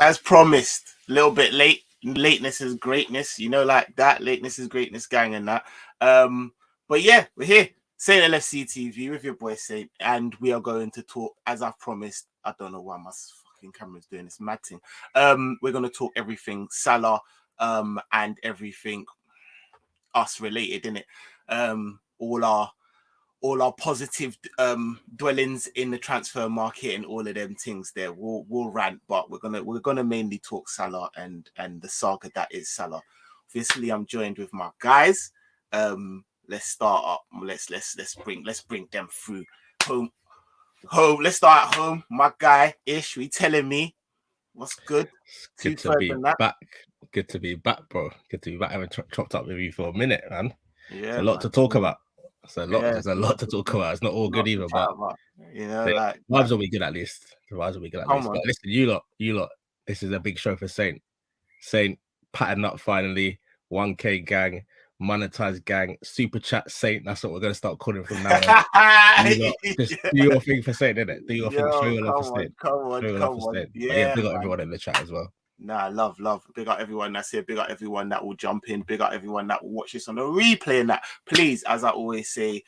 as promised, a little bit late. Lateness is greatness, you know, like that. Lateness is greatness, gang, and that. But yeah, we're here. Saint LFCTV with your boy Saint, and we are going to talk, as I've promised. I don't know why my fucking camera's doing this mad thing. We're gonna talk everything Salah, and everything us related, innit? All our positive dwellings in the transfer market and all of them things there. We'll rant, but we're gonna mainly talk Salah and the saga that is Salah. Obviously, I'm joined with my guys. Let's start up. Let's bring them through. Home. Let's start at home. My guy Ish, we telling me what's good. Good to be back. Good to be back, bro. Good to be back. I haven't chopped up with you for a minute, man. Yeah, it's a lot to talk about. There's a lot to talk about. It's not all good either, but you know, like vibes will be good at least. The vibes will be good at least. But listen, you lot, this is a big show for Saint. Saint patterned up finally. 1K gang, monetized gang, super chat Saint. That's what we're gonna start calling from now on. Just do your thing for Saint, innit? Do your thing. Show your love for Saint. Come on. Yeah, big up everyone in the chat as well. Nah, love. Big up everyone that's here. Big up everyone that will jump in. Big up everyone that will watch this on the replay and that. Please, as I always say,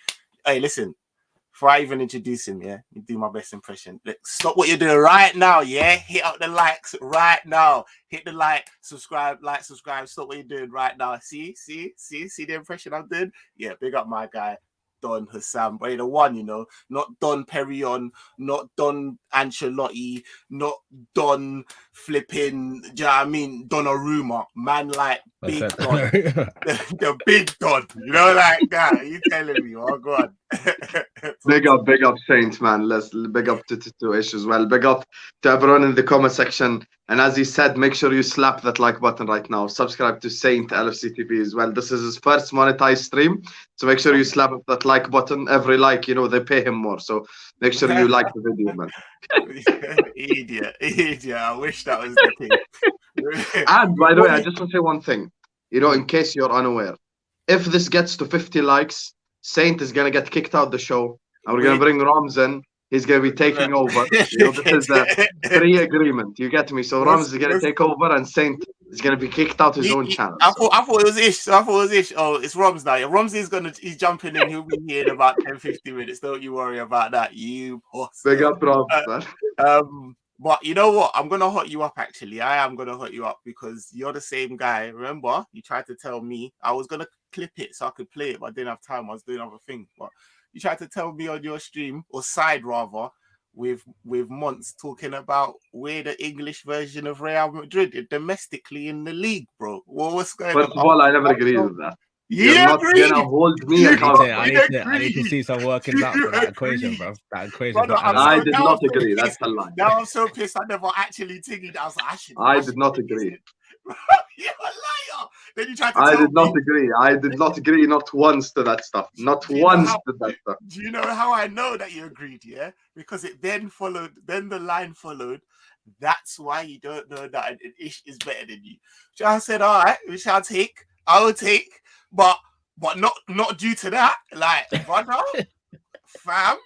hey, listen, before I even introduce him, yeah, you do my best impression. Stop what you're doing right now, yeah? Hit up the likes right now. Hit the subscribe. Stop what you're doing right now. See the impression I'm doing? Yeah, big up my guy, Don Husam, but the one, you know, not Don Perignon, not Don Ancelotti, not Don flipping, do you know what I mean? Donnarumma, man, like big Don, the big Don, you know, like that. You telling me? Oh, go on. Big up Saints, man. Let's big up to Ish as well. Big up to everyone in the comment section. And as he said, make sure you slap that like button right now. Subscribe to Saint LFCTV as well. This is his first monetized stream, so make sure you slap that like button. Every like, you know, they pay him more. So make sure you like the video, man. Idiot. I wish that was the thing. And by the way, I just want to say one thing. You know, in case you're unaware, if this gets to 50 likes, Saint is gonna get kicked out of the show, and we're gonna bring Rams in. He's gonna be taking over. You know, this is a pre-agreement. You get me? So Rams is gonna take over, and Saint is gonna be kicked out his own channel. I thought it was Ish. Oh, it's Rams now. Yeah, Rams is he's jumping in. He'll be here in about 10-15 minutes. Don't you worry about that. You boss. Big up, Rams, man. But you know what? I'm gonna hot you up. Actually, I am gonna hot you up because you're the same guy. Remember, you tried to tell me I was gonna clip it so I could play it, but I didn't have time. I was doing other things. But you tried to tell me on your stream, or side rather, with Monts talking about we're the English version of Real Madrid domestically in the league, bro. What's going on? First of all, I never agreed with that. You're not gonna hold me accountable. I need to see some workings out for that equation, bro. That equation. I did not agree. That's a lie. Now I'm so pissed. I never actually tingled. I was like, I did not agree. You're a liar. Then you tried to I tell did not agree. I did not agree not once to that stuff. Not once to that stuff. Do you know how I know that you agreed, yeah? Because it then followed, then the line followed. That's why you don't know that an Ish is better than you. So I said, all right, which I will take, but not due to that. Like, brother, fam.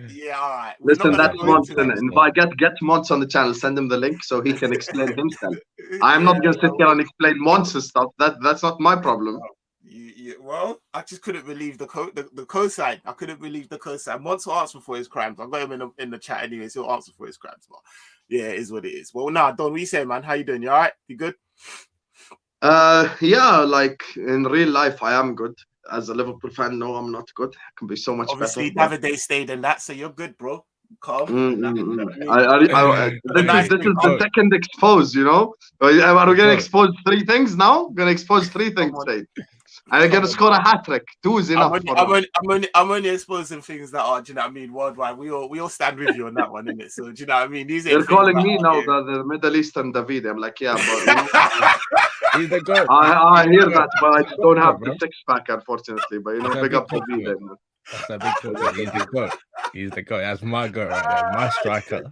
Yeah, all right. Listen, that's Monts. If I get Monts on the channel, send him the link so he can explain himself. I'm not going to sit here and explain Monts and stuff. That's not my problem. Well, I just couldn't believe the cosign. I couldn't believe the cosign. Monts will answer for his crimes. I've got him in the chat anyway, so he'll answer for his crimes. But yeah, it is what it is. Well, now, Don, what you say, man? How you doing? You all right? You good? Yeah, like in real life, I am good. As a Liverpool fan, no, I'm not good. I can be so much Obviously, better. Davide stayed in that, so you're good, bro. Calm. This is the second expose, you know? Are we going to expose 3 things now? We're going to expose 3 things today. And they're going to score a hat-trick. 2 is enough. I'm only exposing things that are, do you know what I mean, worldwide. We all stand with you on that one, innit? So, do you know what I mean? They're calling me now the Middle Eastern David. I'm like, yeah, but... He's the goat. I hear that, but I just don't have the 6-pack, unfortunately. But, you know, big up to David. That's a big goat. He's the goat. He's the goat. That's my goat right there. My striker.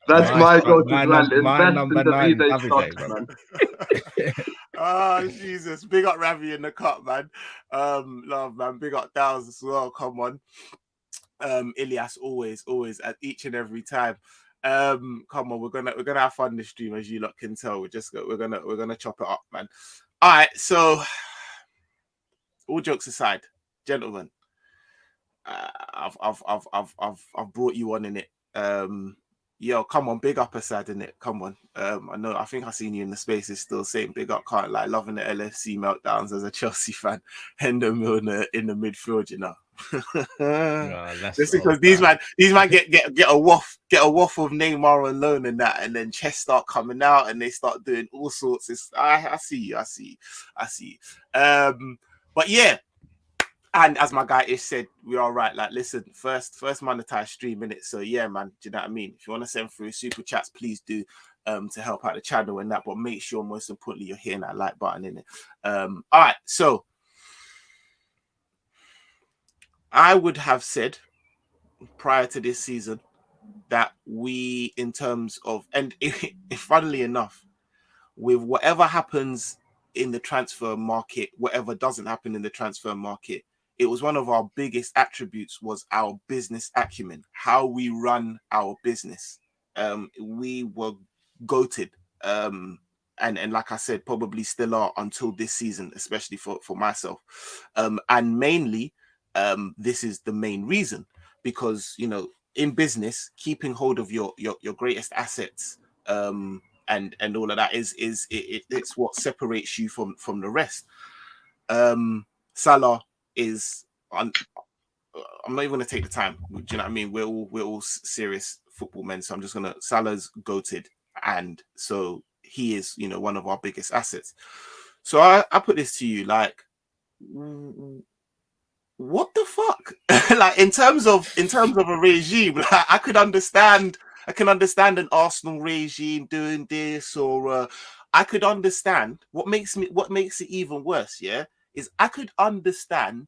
That's my goat as well. My number 9, Davide, Oh, Jesus. Big up Ravi in the cut, man. Love, man. Big up Downs as well. Come on. Ilyas, always, at each and every time. Come on, we're gonna have fun this stream, as you lot can tell. We're gonna chop it up, man. All right, so all jokes aside, gentlemen, I've brought you on in it. Yo, come on, big up Asad in it. Come on. I think I seen you in the spaces still saying big up, can't lie, loving the LFC meltdowns as a Chelsea fan. Hendo in the midfield, you know. Just because these man get a waff of Neymar on loan and that, and then chest start coming out and they start doing all sorts. I see you. But yeah. And as my guy Ish said, we are right. Like, listen, first monetized stream in it. So yeah, man, do you know what I mean? If you want to send through super chats, please do, to help out the channel and that. But make sure, most importantly, you're hitting that like button in it. All right. So I would have said prior to this season that we, in terms of, and if funnily enough, with whatever happens in the transfer market, whatever doesn't happen in the transfer market, it was one of our biggest attributes was our business acumen, how we run our business. We were goated. And like I said, probably still are until this season, especially for myself. And mainly, this is the main reason, because, you know, in business, keeping hold of your greatest assets, and all of that it's what separates you from the rest. Salah is I'm not even gonna take the time. Do you know what I mean? We're all serious football men, so I'm just gonna. Salah's goated, and so he is, you know, one of our biggest assets. So I put this to you, like, what the fuck? Like, in terms of a regime, like, I can understand an Arsenal regime doing this, or I could understand what makes it even worse. Yeah, is I could understand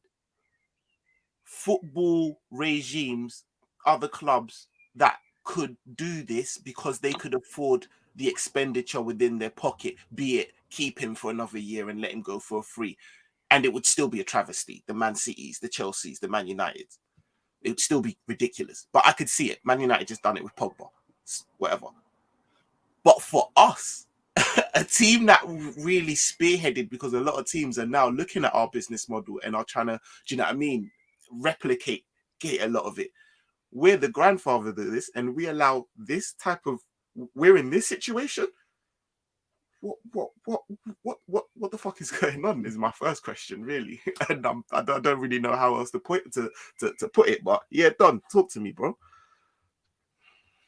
football regimes, other clubs that could do this because they could afford the expenditure within their pocket, be it keep him for another year and let him go for a free, and it would still be a travesty. The Man Cities, the Chelseas, the Man Uniteds, it would still be ridiculous. But I could see it. Man United just done it with Pogba, whatever. But for us, a team that really spearheaded, because a lot of teams are now looking at our business model and are trying to, do you know what I mean, replicate a lot of it. We're the grandfather of this, and we allow this type of, we're in this situation. What the fuck is going on is my first question, really. And I don't really know how else to put it, but yeah, Don, talk to me, bro.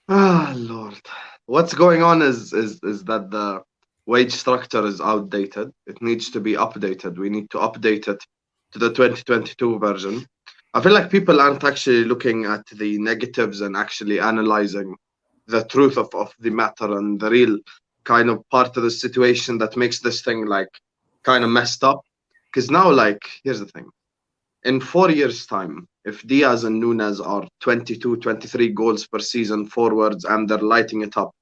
Ah, Lord. What's going on is that the wage structure is outdated. It needs to be updated. We need to update it to the 2022 version. I feel like people aren't actually looking at the negatives and actually analyzing the truth of the matter and the real kind of part of the situation that makes this thing like kind of messed up. Because now, like, here's the thing. In 4 years' time, if Diaz and Nunes are 22, 23 goals per season forwards and they're lighting it up,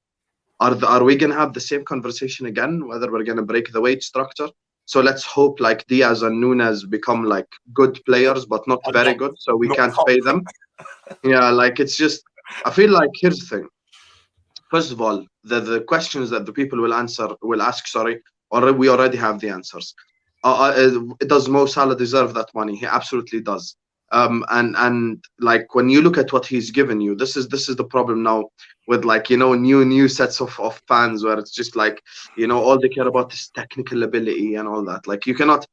are we going to have the same conversation again, whether we're going to break the wage structure? So let's hope like Diaz and Nunes become like good players, but not very good, so we can't pay them. Yeah, like, it's just, I feel like, here's the thing. First of all, the questions that the people will ask, or we already have the answers. Does Mo Salah deserve that money? He absolutely does. And like, when you look at what he's given you, this is the problem now with, like, you know, new sets of fans, where it's just like, you know, all they care about is technical ability and all that. Like, you cannot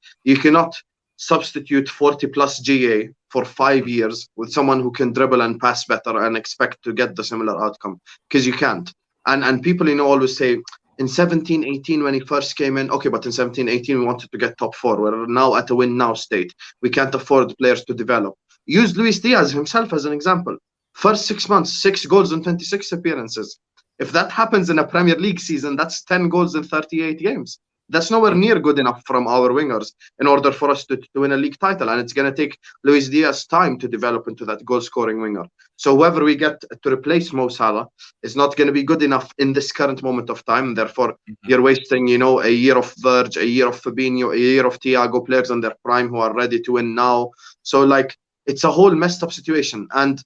substitute 40 plus GA for 5 years with someone who can dribble and pass better and expect to get the similar outcome, because you can't. And people, you know, always say, in 17-18 when he first came in, okay, but in 17-18 we wanted to get top 4. We're now at a win now state. We can't afford players to develop. Use Luis Diaz himself as an example. First 6 months, 6 goals in 26 appearances. If that happens in a Premier League season, that's 10 goals in 38 games. That's nowhere near good enough from our wingers in order for us to win a league title. And it's going to take Luis Diaz time to develop into that goal-scoring winger. So whoever we get to replace Mo Salah is not going to be good enough in this current moment of time. Therefore, you're wasting, you know, a year of Verge, a year of Fabinho, a year of Thiago, players in their prime who are ready to win now. So, like, it's a whole messed up situation. And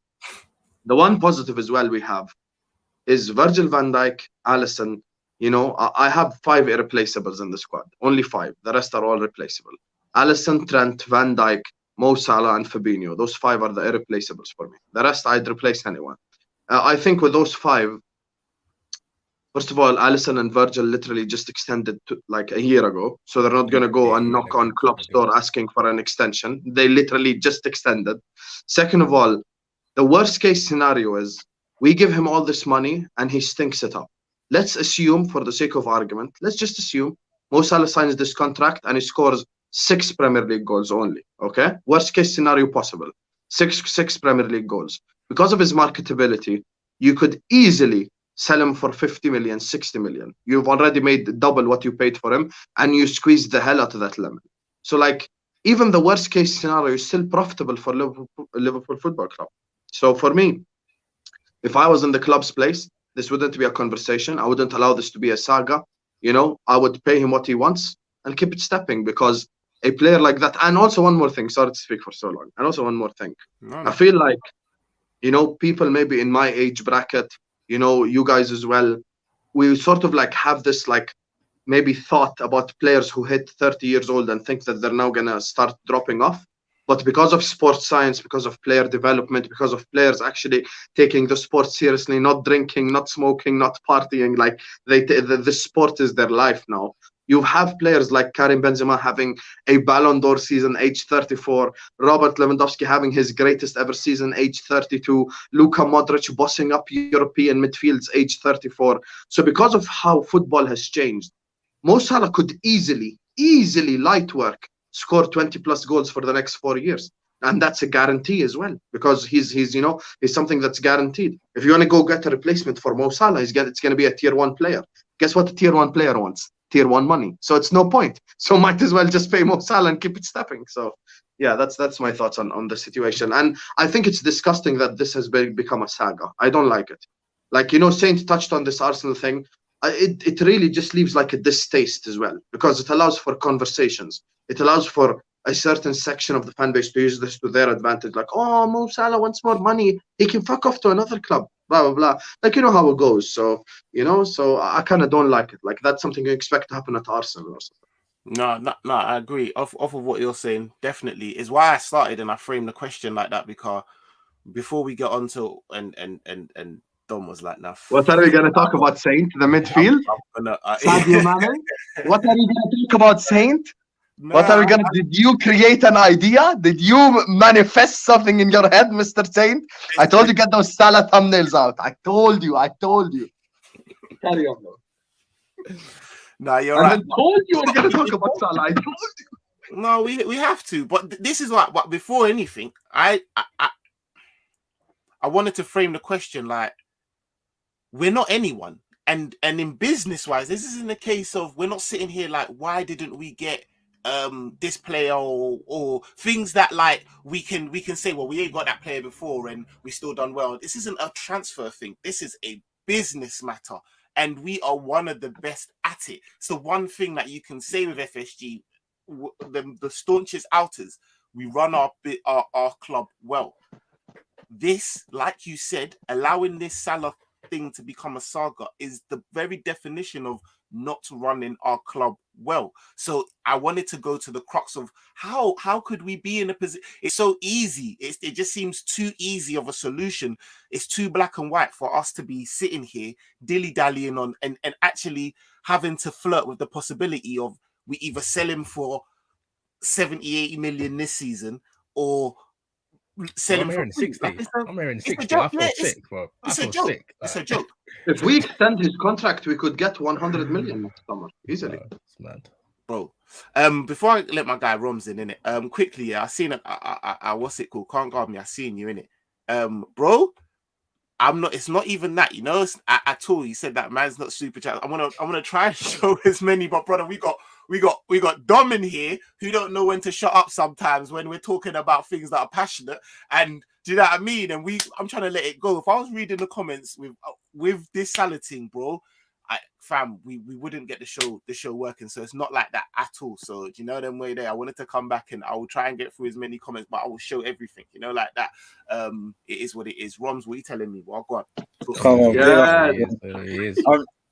the one positive as well we have is Virgil van Dijk, Alisson. You know, I have 5 irreplaceables in the squad. Only 5. The rest are all replaceable. Alisson, Trent, Van Dijk, Mo Salah, and Fabinho. Those 5 are the irreplaceables for me. The rest, I'd replace anyone. I think with those 5, first of all, Alisson and Virgil literally just extended to like a year ago. So they're not going to go and knock on Klopp's door asking for an extension. They literally just extended. Second of all, the worst case scenario is we give him all this money and he stinks it up. Let's assume, for the sake of argument, let's just assume Mo Salah signs this contract and he scores 6 Premier League goals only. Okay? Worst case scenario possible. 6 Premier League goals. Because of his marketability, you could easily sell him for 50 million, 60 million. You've already made double what you paid for him and you squeezed the hell out of that lemon. So like, even the worst case scenario is still profitable for Liverpool Football Club. So for me, if I was in the club's place, this wouldn't be a conversation. I wouldn't allow this to be a saga. You know, I would pay him what he wants and keep it stepping, because a player like that. And also one more thing, sorry to speak for so long. And also one more thing. No. I feel like, you know, people maybe in my age bracket, you know, you guys as well, we sort of like have this like maybe thought about players who hit 30 years old and think that they're now going to start dropping off. But because of sports science, because of player development, because of players actually taking the sport seriously, not drinking, not smoking, not partying, like the sport is their life now. You have players like Karim Benzema having a Ballon d'Or season, age 34. Robert Lewandowski having his greatest ever season, age 32. Luka Modric bossing up European midfields, age 34. So because of how football has changed, Mo Salah could easily light work score 20 plus goals for the next 4 years, and that's a guarantee as well, because he's you know, he's something that's guaranteed. If you want to go get a replacement for Mo Salah, it's going to be a tier 1 player. Guess what a tier 1 player wants? Tier 1 money. So it's no point. So might as well just pay Mo Salah and keep it stepping. So yeah, that's my thoughts on the situation. And I think it's disgusting that this has become a saga. I don't like it. Like, you know, Saint touched on this Arsenal thing. It really just leaves like a distaste as well, because it allows for conversations. It allows for a certain section of the fan base to use this to their advantage. Like, oh, Mo Salah wants more money. He can fuck off to another club. Blah, blah, blah. Like, you know how it goes. So, you know, so I kind of don't like it. Like, that's something you expect to happen at Arsenal or something. No, I agree. Off of what you're saying, definitely is why I started and I framed the question like that, because before we get on to and Don was like, "Nah." What are we gonna talk about, Saint? The midfield? Sadio Mane? What are we gonna talk about, Saint? Nah, what are we gonna? Did you create an idea? Did you manifest something in your head, Mr. Saint? I told you get those Salah thumbnails out. I told you. Carry on, though. No, you're right. I told you we're gonna talk about Salah. I told you. No, we have to. But this is like, but before anything, I wanted to frame the question like, we're not anyone, and in business wise, this isn't the case of we're not sitting here like, why didn't we get this player or things that like we can say, well, we ain't got that player before and we still done well. This isn't a transfer thing. This is a business matter, and we are one of the best at it. So one thing that you can say with FSG, the staunchest outers, we run our club well. This, like you said, allowing this Salah thing to become a saga is the very definition of not running our club well. So I wanted to go to the crux of how could we be in a position? It's so easy. It just seems too easy of a solution. It's too black and white for us to be sitting here dilly-dallying on and actually having to flirt with the possibility of we either sell him for 70-80 million this season or sell him for 60. I'm hearing 60. Joke, I feel sick, bro. It's a joke. It's a joke. If we extend his contract, we could get 100 million next summer easily. It's mad, bro. Before I let my guy Roms in it, quickly, I seen it. I what's it called? Can't guard me. I seen you in it, bro. I'm not. It's not even that, you know. At all. You said that man's not super chat. I'm gonna try and show as many, but brother, we got Dom in here who don't know when to shut up sometimes when we're talking about things that are passionate. And do you know what I mean? And I'm trying to let it go. If I was reading the comments with this Salah thing, bro, fam, we wouldn't get the show working. So it's not like that at all. So do you know them way there? I wanted to come back and I will try and get through as many comments, but I will show everything, you know, like that. It is what it is. Roms, what are you telling me? Well, go on. Come on, Yeah. He is.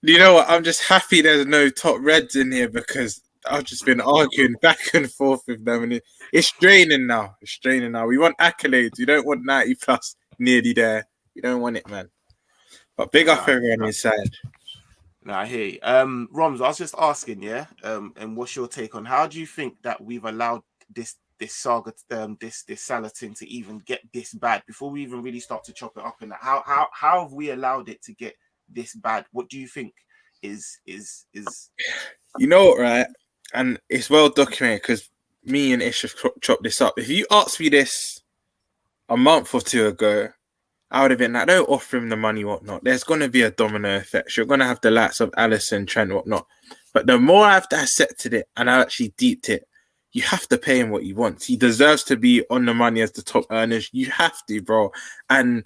You know what? I'm just happy there's no top reds in here because I've just been arguing back and forth with them, and it's draining now. It's draining now. We want accolades. You don't want 90 plus nearly there. You don't want it, man. But big up everyone inside. No, I hear you. Roms, I was just asking, yeah. And what's your take on how do you think that we've allowed this saga, this Salah thing to even get this bad before we even really start to chop it up? And how have we allowed it to get this bad? What do you think is you know what, right? And it's well documented because me and Ish have chopped this up. If you asked me this a month or two ago, I would have been like, don't offer him the money, whatnot. There's going to be a domino effect. You're going to have the likes of Alisson, Trent, whatnot. But the more I've dissected it and I actually deeped it, you have to pay him what he wants. He deserves to be on the money as the top earners. You have to, bro. And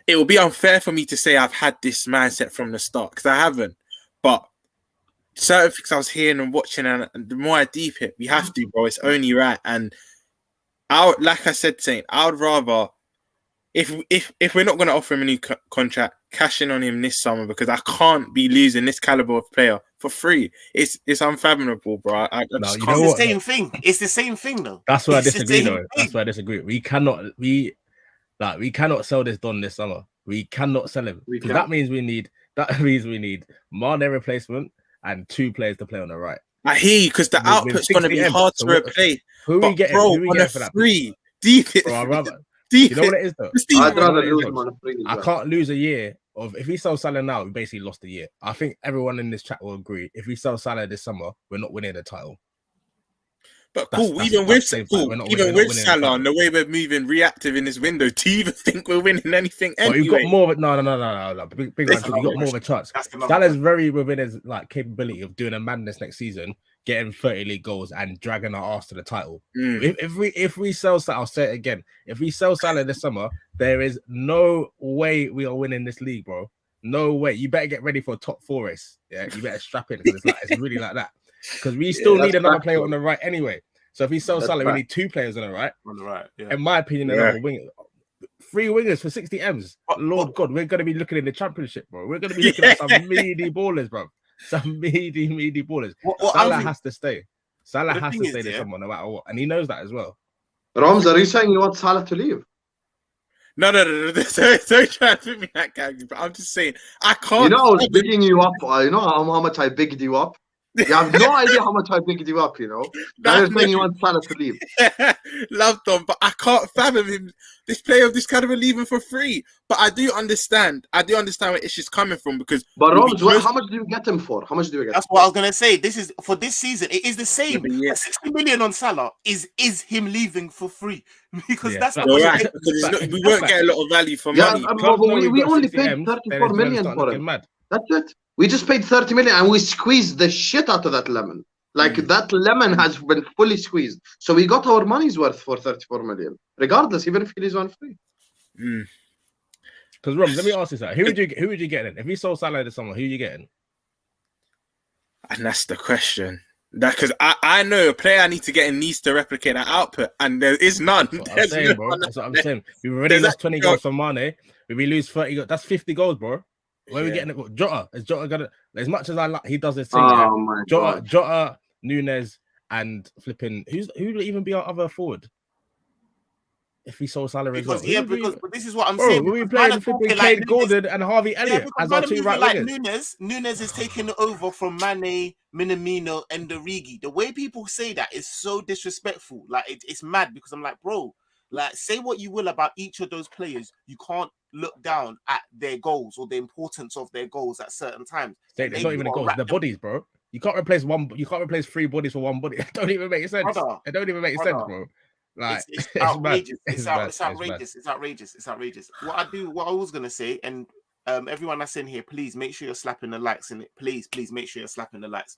it will be unfair for me to say I've had this mindset from the start because I haven't. But certain things I was hearing and watching, and the more I deep it, we have to, bro. It's only right. And like I said, Saint, I would rather, if we're not going to offer him a new contract, cash in on him this summer because I can't be losing this caliber of player for free. It's unfathomable, bro. It's the same thing. It's the same thing, though. That's where I disagree, though. That's where I disagree. We cannot sell this Don this summer. We cannot sell him because that means we need Mane replacement and 2 players to play on the right. I hear you because the output's going to be hard to replace. Who we get? Bro, who we on get a for that? free, deep it. Bro, I'd rather. Deep You know what it is though? I'd rather lose him on a free. I can't lose a year of if we sell Salah now, we basically lost a year. I think everyone in this chat will agree. If we sell Salah this summer, we're not winning the title. But cool, even with Salah and the way we're moving reactive in this window, do you even think we're winning anything anyway? You've got more of it. No. Big man, you got more of a chance. Salah's very within his capability of doing a madness next season, getting 30 league goals and dragging our ass to the title. If we sell Salah, I'll say it again. If we sell Salah this summer, there is no way we are winning this league, bro. No way. You better get ready for a top 4 race. Yeah, you better strap in because it's really like that. Because we still need another player on the right anyway. So if we sell Salah, we need 2 players on the right. On the right, yeah. In my opinion, another winger. 3 wingers for 60 M's. Lord God, we're going to be looking in the championship, bro. We're going to be looking at some meaty ballers, bro. Some meaty ballers. Salah has to stay. Salah has to stay there somewhere no matter what. And he knows that as well. Rams, are you saying you want Salah to leave? No. Don't try to put me that guy. But I'm just saying, I can't. You know, I was bigging you up. You know how much I bigged you up? You have no idea how much I bigged you up, you know. Now you're saying you want Salah to leave. Love Don, but I can't fathom him. This player of this caliber leaving for free. But I do understand where Ish coming from because. But Rams, how much do you get him for? How much do you get? That's what I was gonna say. This is for this season. It is the same. 60 million on Salah is him leaving for free because that's not right. Because we won't get a lot of value for money. We only paid 34 million for him. That's it. We just paid 30 million and we squeezed the shit out of that lemon. Like that lemon has been fully squeezed. So we got our money's worth for 34 million, regardless, even if he leaves on free. Because Rob, let me ask you that. Who would you get in? If we sold Salah to someone, who are you getting? And that's the question. Because I know a player I need to get in needs to replicate that output, and there is none. That's what I'm saying. We've already lost 20 goals from Mane. If we lose 30 goals, that's 50 goals, bro. Where are we getting it? Jota? Is Jota gonna? As much as I like, he does his thing. Jota, Nunes, and flipping. Who would even be our other forward? If we sold Salah as well. Because this is what I'm saying. We playing flipping Kane, Gordon, and Harvey Elliott as our 2 right wingers. Nunes is taking over from Mane, Minamino, and Origi. The way people say that is so disrespectful. Like it's mad because I'm like, bro. Like, say what you will about each of those players, you can't look down at their goals or the importance of their goals at certain times. It's not even the goals, the bodies, bro. You can't replace 3 bodies for 1 body. It don't even make sense. It don't even make sense, bro. Like it's outrageous. It's outrageous. It's outrageous. What I was gonna say, and everyone that's in here, please make sure you're slapping the likes in it. Please make sure you're slapping the likes.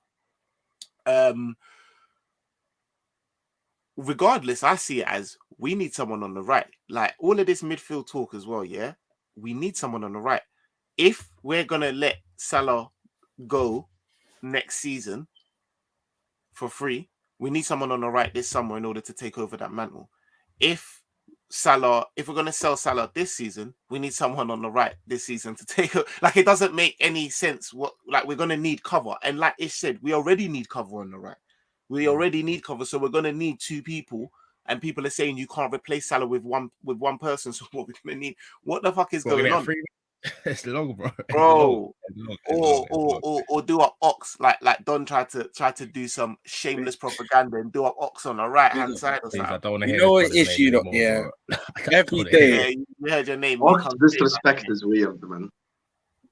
Regardless, I see it as we need someone on the right. Like all of this midfield talk as well, yeah. We need someone on the right. If we're gonna let Salah go next season for free. We need someone on the right this summer in order to take over that mantle. If we're going to sell Salah this season, we need someone on the right this season to take it. Like, it doesn't make any sense. We're going to need cover. And like Ish said, we already need cover on the right. We already need cover. So we're going to need two people. And people are saying you can't replace Salah with one person. So what we're going to need? What the fuck is going on? It's long, bro. Or do up Ox like Don tried to do some shameless propaganda and do up Ox on the right hand side or something. I don't want to hear. You know what issue? Yeah, every day. You heard your name. Ox disrespect is weird, man.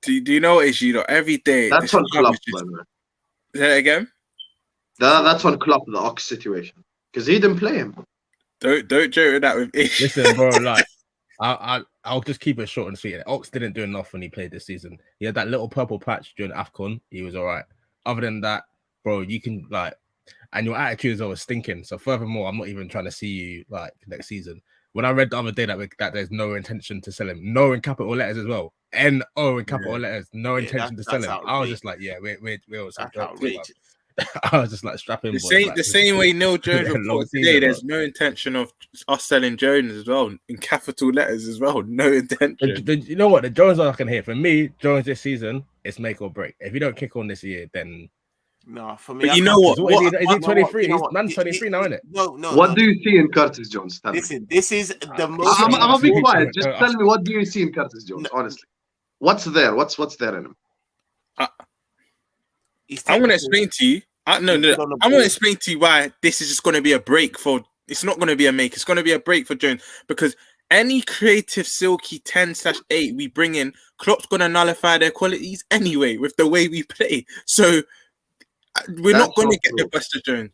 Do you know what issue? Every day. That's on Klopp, by the way. Say that again. That's on Klopp, the Ox situation, because he didn't play him. Don't joke with that with Ish. Listen, bro, like I'll just keep it short and sweet. Ox didn't do enough when he played this season. He had that little purple patch during AFCON. He was all right. Other than that, bro, you can and your attitude is always stinking. So furthermore, I'm not even trying to see you like next season. When I read the other day that there's no intention to sell him, no in capital letters as well, NO in capital letters, no intention to sell him. Outrageous. I was just like, yeah, we're all some jokes. I was just like strapping. The same way Neil Jones reported today. There's no intention of us selling Jones as well in capital letters as well. No intention. You know what? The Jones I can hear. For me, Jones this season, it's make or break. If you don't kick on this year, then no. For me, but you know what? Is he 23? He's man's 23 now, isn't it? No. What do you see in Curtis Jones? Listen, this is the most. I'm gonna be quiet. Just tell me, what do you see in Curtis Jones? Honestly, what's there? What's there in him? I'm going to explain to you. I'm going to explain to you why this is just going to be a break for. It's not going to be a make. It's going to be a break for Jones, because any creative silky 10/8 we bring in, Klopp's going to nullify their qualities anyway with the way we play. So we're not going to get the best of Jones.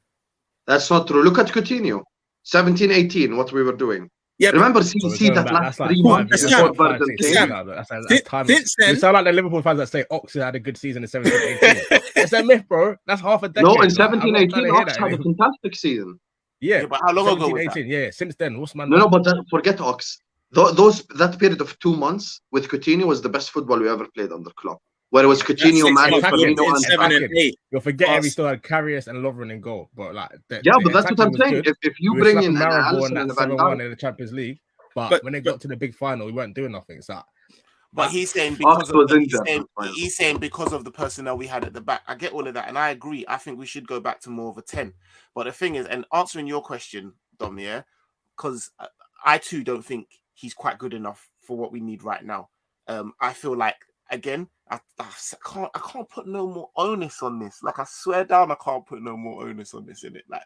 That's not true. Look at Coutinho, 17-18. What we were doing. Yeah, remember, see that last 3 months before Burton came. Since then, you sound like the Liverpool fans that say Oxford had a good season in 17-18. It's a myth, bro. That's half a decade. No, in 17-18, Oxford had a fantastic season. Yeah, but how long ago was that? Yeah, since then, what's man? No, but forget Ox. That period of 2 months with Coutinho was the best football we ever played under Klopp. Where it was Coutinho, Mane, Firmino, and 7 and 8. You're forgetting we still had Karius and Lovren in goal, but like, but that's what I'm saying. If you bring in Maribor and that 7-1 in the Champions League, but when they got to the big final, we weren't doing nothing. So, but he's saying he's saying because of the personnel we had at the back. I get all of that, and I agree. I think we should go back to more of a 10. But the thing is, and answering your question, Dom, yeah, because I too don't think he's quite good enough for what we need right now. I feel like, again, I can't put no more onus on this. Like, I swear down, I can't put no more onus on this, innit? Like,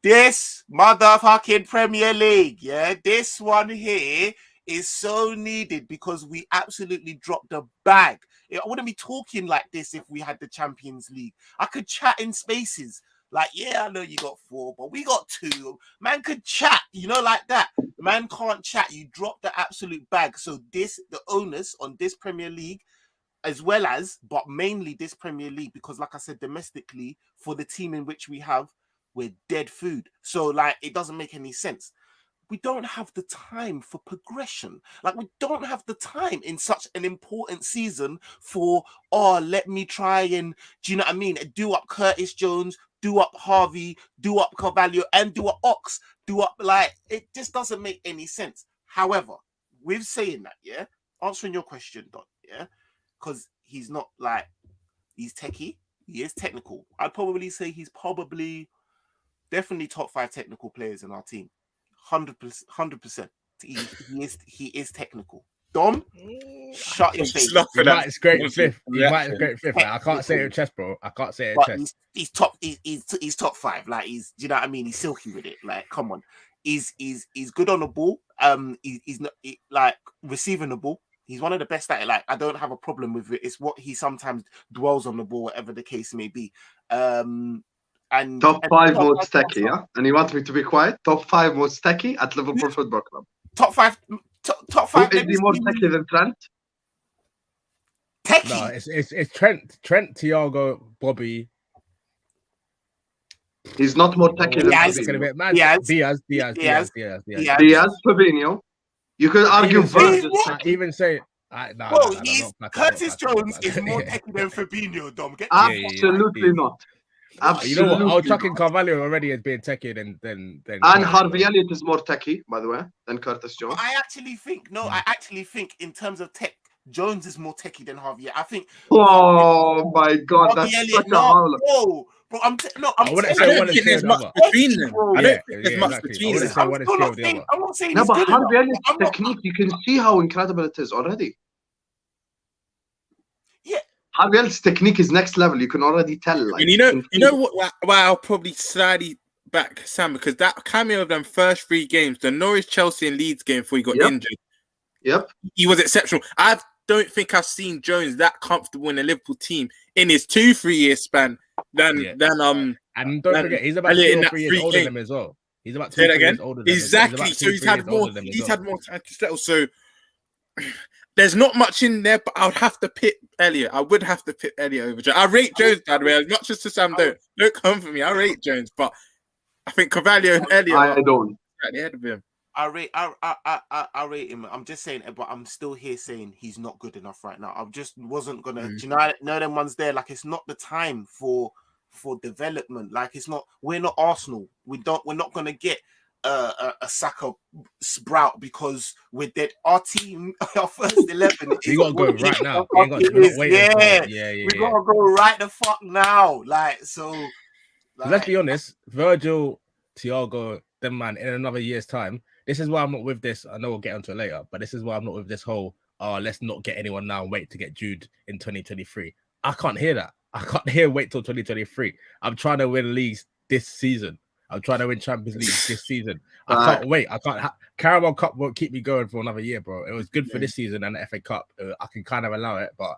this motherfucking Premier League, yeah, this one here is so needed because we absolutely dropped the bag. I wouldn't be talking like this if we had the Champions League. I could chat in spaces. Like, yeah, I know you got 4, but we got 2. Man could chat, like that. Man can't chat. You drop the absolute bag. So the onus on this Premier League, as well as, but mainly this Premier League, because like I said, domestically, for the team in which we have, we're dead food. So, like, it doesn't make any sense. We don't have the time for progression. Like, we don't have the time in such an important season for, let me try and, do you know what I mean? Do up Curtis Jones, do up Harvey, do up Carvalho, and do up Ox, do up, like, it just doesn't make any sense. However, with saying that, yeah, answering your question, Don, yeah, because he's not like, he's techie, he is technical. I'd probably say he's definitely top 5 technical players in our team. 100%. He is technical. Dom, shut your face. He might scrape 5th. I can't say it with chest, bro. I can't say it with chest. He's top 5. Like, do you know what I mean? He's silky with it. Like, come on. He's good on the ball. He's not like receiving the ball. He's one of the best at it. Like, I don't have a problem with it. It's what he sometimes dwells on the ball, whatever the case may be. And top 5 most techie, yeah? And you want me to be quiet? Top 5 most techie at Liverpool Football Club. Top 5. Who is he more techie than Trent? Techie? No, it's Trent, Thiago, Bobby. He's not more techie than Diaz, Fabinho. You could argue Virgil. Curtis Jones is more techie than Fabinho, Dom. Absolutely not. Absolutely. You know what? I'll chuck in Carvalho already as being techie than and Harvey Elliott is more techie, by the way, than Curtis Jones. I actually think in terms of tech, Jones is more techie than Harvey. I think. Oh my God, Harvey that's Elliott, such a howl. no, bro. I don't think there's much between them. I don't think there's much between them. I'm not saying. No, but Harvey Elliott's technique, you can see how incredible it is already. Yeah. Harvey Elliott's technique is next level. You can already tell. Like, and you know what? Why I'll probably slightly back Sam, because that cameo of them first 3 games, the Norwich, Chelsea, and Leeds game before he got injured. Yep. He was exceptional. I don't think I've seen Jones that comfortable in the Liverpool team in his 2-3 year span than and don't forget he's about 2 or 3 years older than them as well. He's about 2 or 3 years older than them. Exactly. So he's had more time to settle. So there's not much in there, but I would have to pick Elliott. I would have to pick Elliott over Jones. I rate Jones, by the way, as much as to Sam. Don't come for me. I rate Jones, but I think Carvalho and Elliott I don't at the head of him. I rate him. I'm just saying it, but I'm still here saying he's not good enough right now. I just wasn't gonna. Do you know them ones there? Like, it's not the time for development. Like, it's not. We're not Arsenal. We're not gonna get a Saka sprout because we're dead. Our team, our first 11. You gotta go right now. We gotta go right the fuck now. Like, so. Like, let's be honest. Virgil, Thiago, them man in another year's time. This is why I'm not with this. I know we'll get onto it later, but this is why I'm not with this whole, let's not get anyone now and wait to get Jude in 2023. I can't hear that. I can't hear wait till 2023. I'm trying to win leagues this season. I'm trying to win Champions League this season. I can't wait. I can't. Carabao Cup won't keep me going for another year, bro. It was good for this season and the FA Cup. I can kind of allow it, but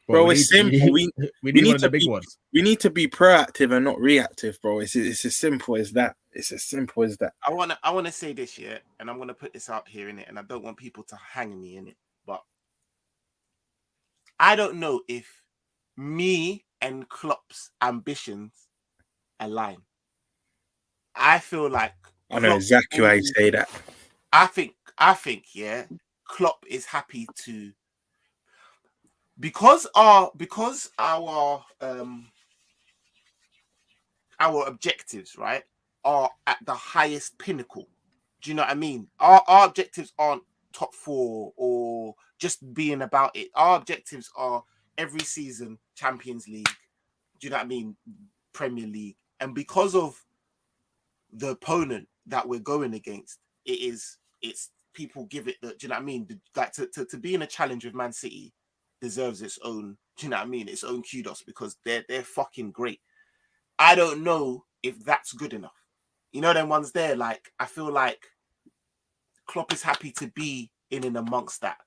bro, it's simple. We need one of the big ones. We need to be proactive and not reactive, bro. It's as simple as that. It's as simple as that. I wanna say this, yeah, and I'm gonna put this out here in it, and I don't want people to hang me in it, but I don't know if me and Klopp's ambitions align. I feel like I know exactly why you say that. I think, yeah, Klopp is happy to because our objectives, right, are at the highest pinnacle. Do you know what I mean? Our objectives aren't top 4 or just being about it. Our objectives are every season Champions League. Do you know what I mean? Premier League. And because of the opponent that we're going against, it's people give it the, do you know what I mean? Like to be in a challenge with Man City deserves its own, do you know what I mean? Its own kudos, because they're fucking great. I don't know if that's good enough. You know them ones there, like, I feel like Klopp is happy to be in and amongst that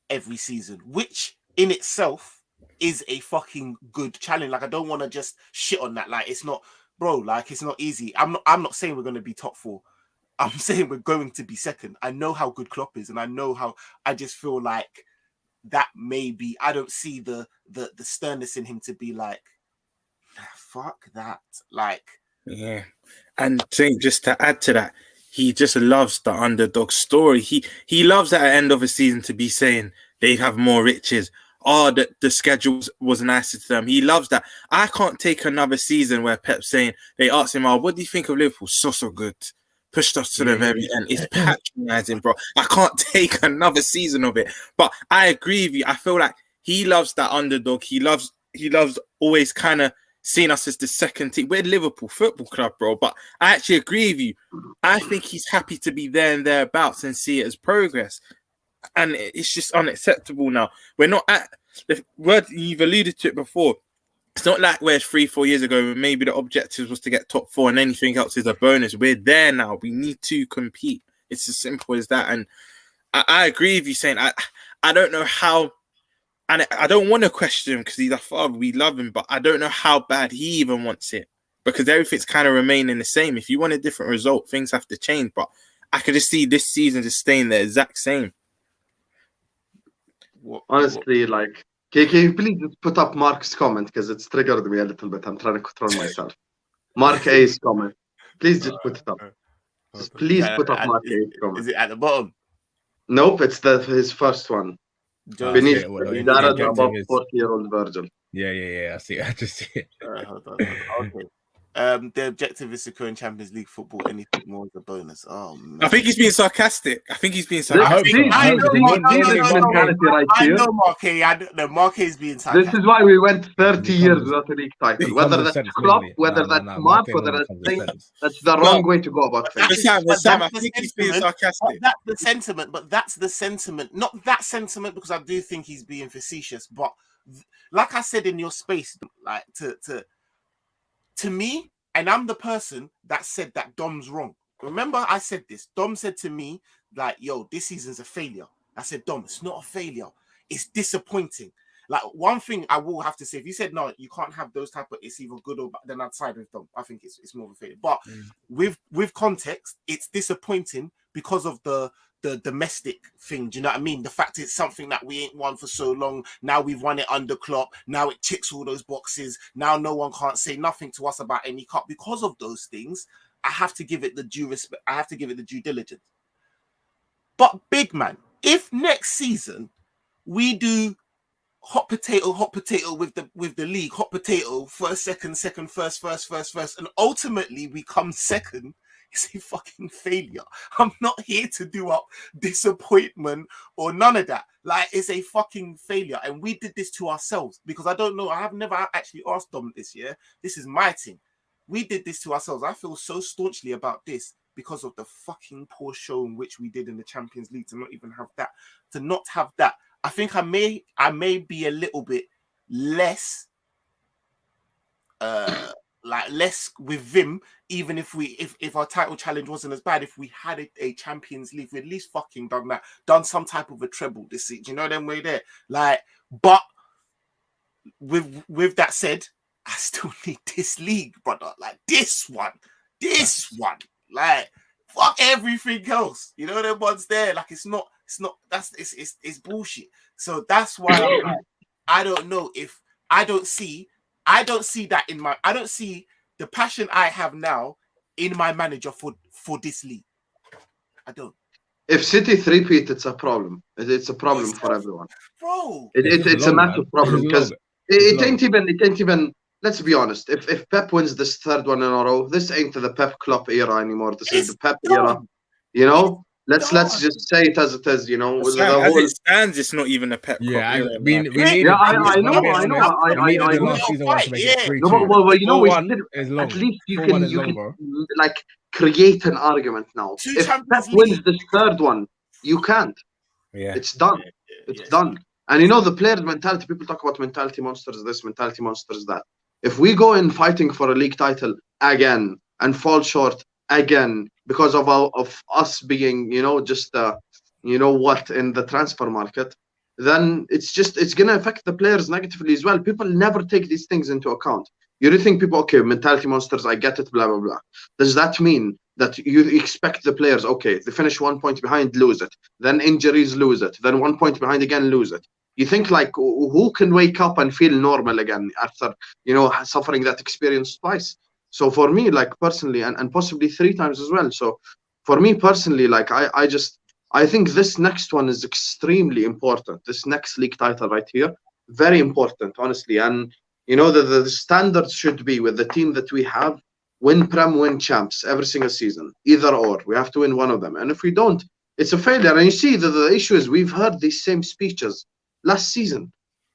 every season, which in itself is a fucking good challenge. Like, I don't want to just shit on that. Like, it's not, bro, like, it's not easy. I'm not saying we're going to be top 4. I'm saying we're going to be second. I know how good Klopp is, and I know how, I just feel like that maybe, I don't see the sternness in him to be like, fuck that. Like, yeah. And just to add to that, he just loves the underdog story. He loves at the end of a season to be saying they have more riches. The schedule was nicer to them. He loves that. I can't take another season where Pep's saying, they ask him, what do you think of Liverpool? So good. Pushed us to the very end. It's patronizing, bro. I can't take another season of it. But I agree with you. I feel like he loves that underdog. He loves always kind of seeing us as the second team. We're Liverpool Football Club, bro. But I actually agree with you. I think he's happy to be there and thereabouts and see it as progress. And it's just unacceptable now. We're not at the word, you've alluded to it before. It's not like where 3-4 years ago when maybe the objective was to get top 4 and anything else is a bonus. We're there now. We need to compete. It's as simple as that. And I agree with you saying I don't know how, and I don't want to question him because he's our father. We love him, but I don't know how bad he even wants it, because everything's kind of remaining the same. If you want a different result, things have to change. But I could just see this season just staying the exact same. Honestly, like, can you please just put up Mark's comment, because it's triggered me a little bit. I'm trying to control myself. Mark A's comment. Please just put it up. Just please put up Mark A's comment. Is it at the bottom? Nope, it's his first one. Beneath What Jared the above objective is. 40-year-old Virgil. Yeah. I see. I just see it. Hold on. Okay. The objective is securing Champions League football. Anything more is a bonus. Oh man. I think he's being sarcastic. I hope so. I know, This mentality right I here. know, Marquez. I know Marquez is being This sarcastic. is why we went 30 It years becomes- without a league title. it Whether becomes that's sense, Klopp, mainly. whether that's Mark, Marquez whether only that's comes Saint, sense. that's the wrong way to go about things. Sam, I think he's being sarcastic. That's the sentiment, but that's the sentiment. Not that sentiment, because I do think he's being facetious. But like I said in your space, like to me, and I'm the person that said that Dom's wrong. Remember, I said this. Dom said to me, like, yo, this season's a failure. I said, Dom, it's not a failure. It's disappointing. Like, one thing I will have to say, if you said, no, you can't have those type of, it's either good or bad, then I'd side with Dom. I think it's more of a failure. But with context, it's disappointing because of the domestic thing. Do you know what I mean? The fact it's something that we ain't won for so long. Now we've won it under Klopp. Now it ticks all those boxes. Now no one can't say nothing to us about any cup. Because of those things, I have to give it the due respect. I have to give it the due diligence. But big man, if next season we do hot potato with the league, hot potato, first, second, first, and ultimately we come second, it's a fucking failure. I'm not here to do up disappointment or none of that. Like, it's a fucking failure. And we did this to ourselves, because I don't know, I have never actually asked Dom this year. This is my thing. We did this to ourselves. I feel so staunchly about this because of the fucking poor show in which we did in the Champions League, to not even have that, to not have that. I think I may be a little bit less less with Vim, even if our title challenge wasn't as bad, if we had a Champions League, we at least fucking done that, done some type of a treble this season. You know them way there. Like, but with that said, I still need this league, brother. Like this one. Like, fuck everything else. You know them ones there. Like, it's bullshit. So that's why I'm like, I don't know if I don't see that in my, I don't see the passion I have now in my manager for this league. I don't. If City three-peat, it's a problem. It's a problem for everyone, bro. It's a massive problem, because it ain't even. Let's be honest. If Pep wins this third one in a row, this ain't the Pep Klopp era anymore. This is the Pep era. You know. Let's just say it as it is. You know, as it stands, it's not even a Pep. Yeah, Klopp I mean, we need. Yeah, I know. We needed the last season one to make it 3-2. No, well, you know, at least you can like create an argument now. If Pep wins this third one, you can't. Yeah, it's done. It's done. And you know, the players' mentality. People talk about mentality monsters, this mentality monsters, that. If we go in fighting for a league title again and fall short again because of us being, you know, just you know what, in the transfer market, then it's gonna affect the players negatively as well. People never take these things into account. You do think people, okay, mentality monsters, I get it, blah blah blah. Does that mean that you expect the players, okay, they finish 1 point behind, lose it, then injuries, lose it, then 1 point behind again, lose it? You think, like, who can wake up and feel normal again after, you know, suffering that experience twice? So for me, like, personally, and possibly 3 times as well. So for me personally, like, I think this next one is extremely important. This next league title right here, very important, honestly. And, you know, the standards should be, with the team that we have, win Prem, win Champs every single season. Either or. We have to win one of them. And if we don't, it's a failure. And you see, the issue is, we've heard these same speeches last season.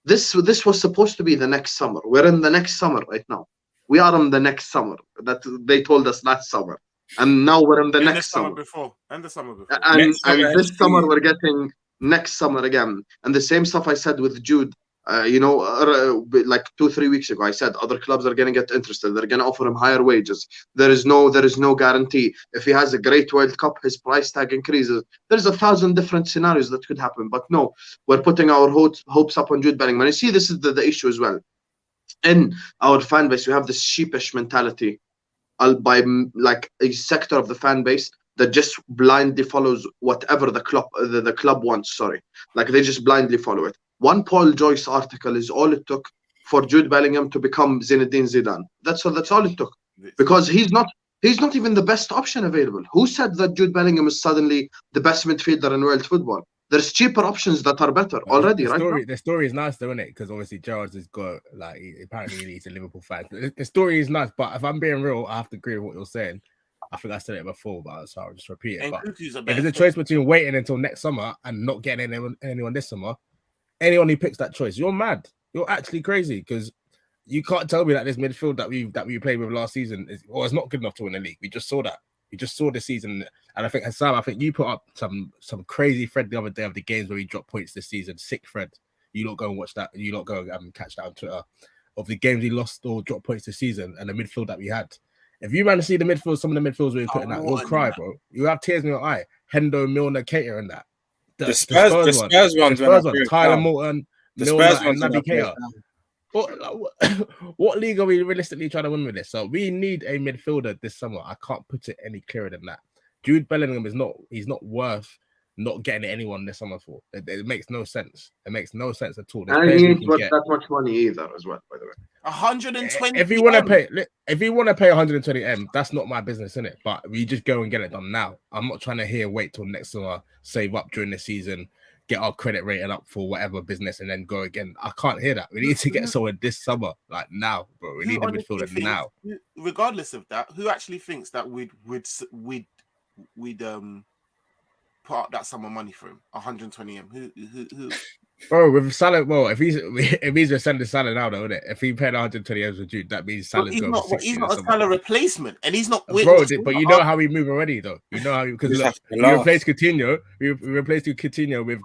This was supposed to be the next summer. We're in the next summer right now. We are in the next summer that they told us last summer, and now we're in the next summer. And the summer before. And this summer we're getting next summer again. And the same stuff I said with Jude. You know, like 2-3 weeks ago, I said other clubs are going to get interested. They're going to offer him higher wages. There is no guarantee. If he has a great World Cup, his price tag increases. There's 1,000 different scenarios that could happen. But no, we're putting our hopes up on Jude Bellingham. And you see, this is the issue as well. In our fan base, we have this sheepish mentality by like a sector of the fan base that just blindly follows whatever the club wants. Sorry, like, they just blindly follow it. One Paul Joyce article is all it took for Jude Bellingham to become Zinedine Zidane. That's all it took, because he's not even the best option available. Who said that Jude Bellingham is suddenly the best midfielder in world football? There's cheaper options that are better already, The story is nice, though, isn't it? Because obviously Gerrard has got apparently he's a Liverpool fan. The story is nice, but if I'm being real, I have to agree with what you're saying. I think I said it before, but so I'll just repeat it. But if there's a choice between waiting until next summer and not getting anyone this summer, anyone who picks that choice, you're mad. You're actually crazy, because you can't tell me that this midfield that we played with last season is not good enough to win the league. We just saw that. We just saw the season, and I think Husam, I think you put up some crazy thread the other day of the games where we dropped points this season. Sick thread. You lot go and watch that. You lot go and catch that on Twitter of the games we lost or dropped points this season and the midfield that we had. If you man to see the midfield, some of the midfields we were putting out, you'll cry, bro. You have tears in your eye. Hendo, Milner, Keita, and that. The Spurs one, Tyler Morton, Milner, and Naby Keita. What league are we realistically trying to win with this? So we need a midfielder this summer. I can't put it any clearer than that. Jude Bellingham he's not worth not getting anyone this summer for. It makes no sense. It makes no sense at all. And he ain't worth that much money either, as well, by the way. 120. If you want to pay 120 M, that's not my business, innit? But we just go and get it done now. I'm not trying to wait till next summer, save up during the season, get our credit rating up for whatever business, and then go again. I can't hear that. We need to get someone this summer, like now, bro. We need a midfielder now. Regardless of that, who actually thinks that we'd put up that summer money for him, 120 M? Who? Bro, with Salah, well, if he's just sending Salah now, though, isn't it? If he paid 120 M's with Jude, that means Salah's going for 60. He's not a Salah replacement, and he's not. Bro, but you know how we move already, though. You know how because we replaced Coutinho. We replaced Coutinho with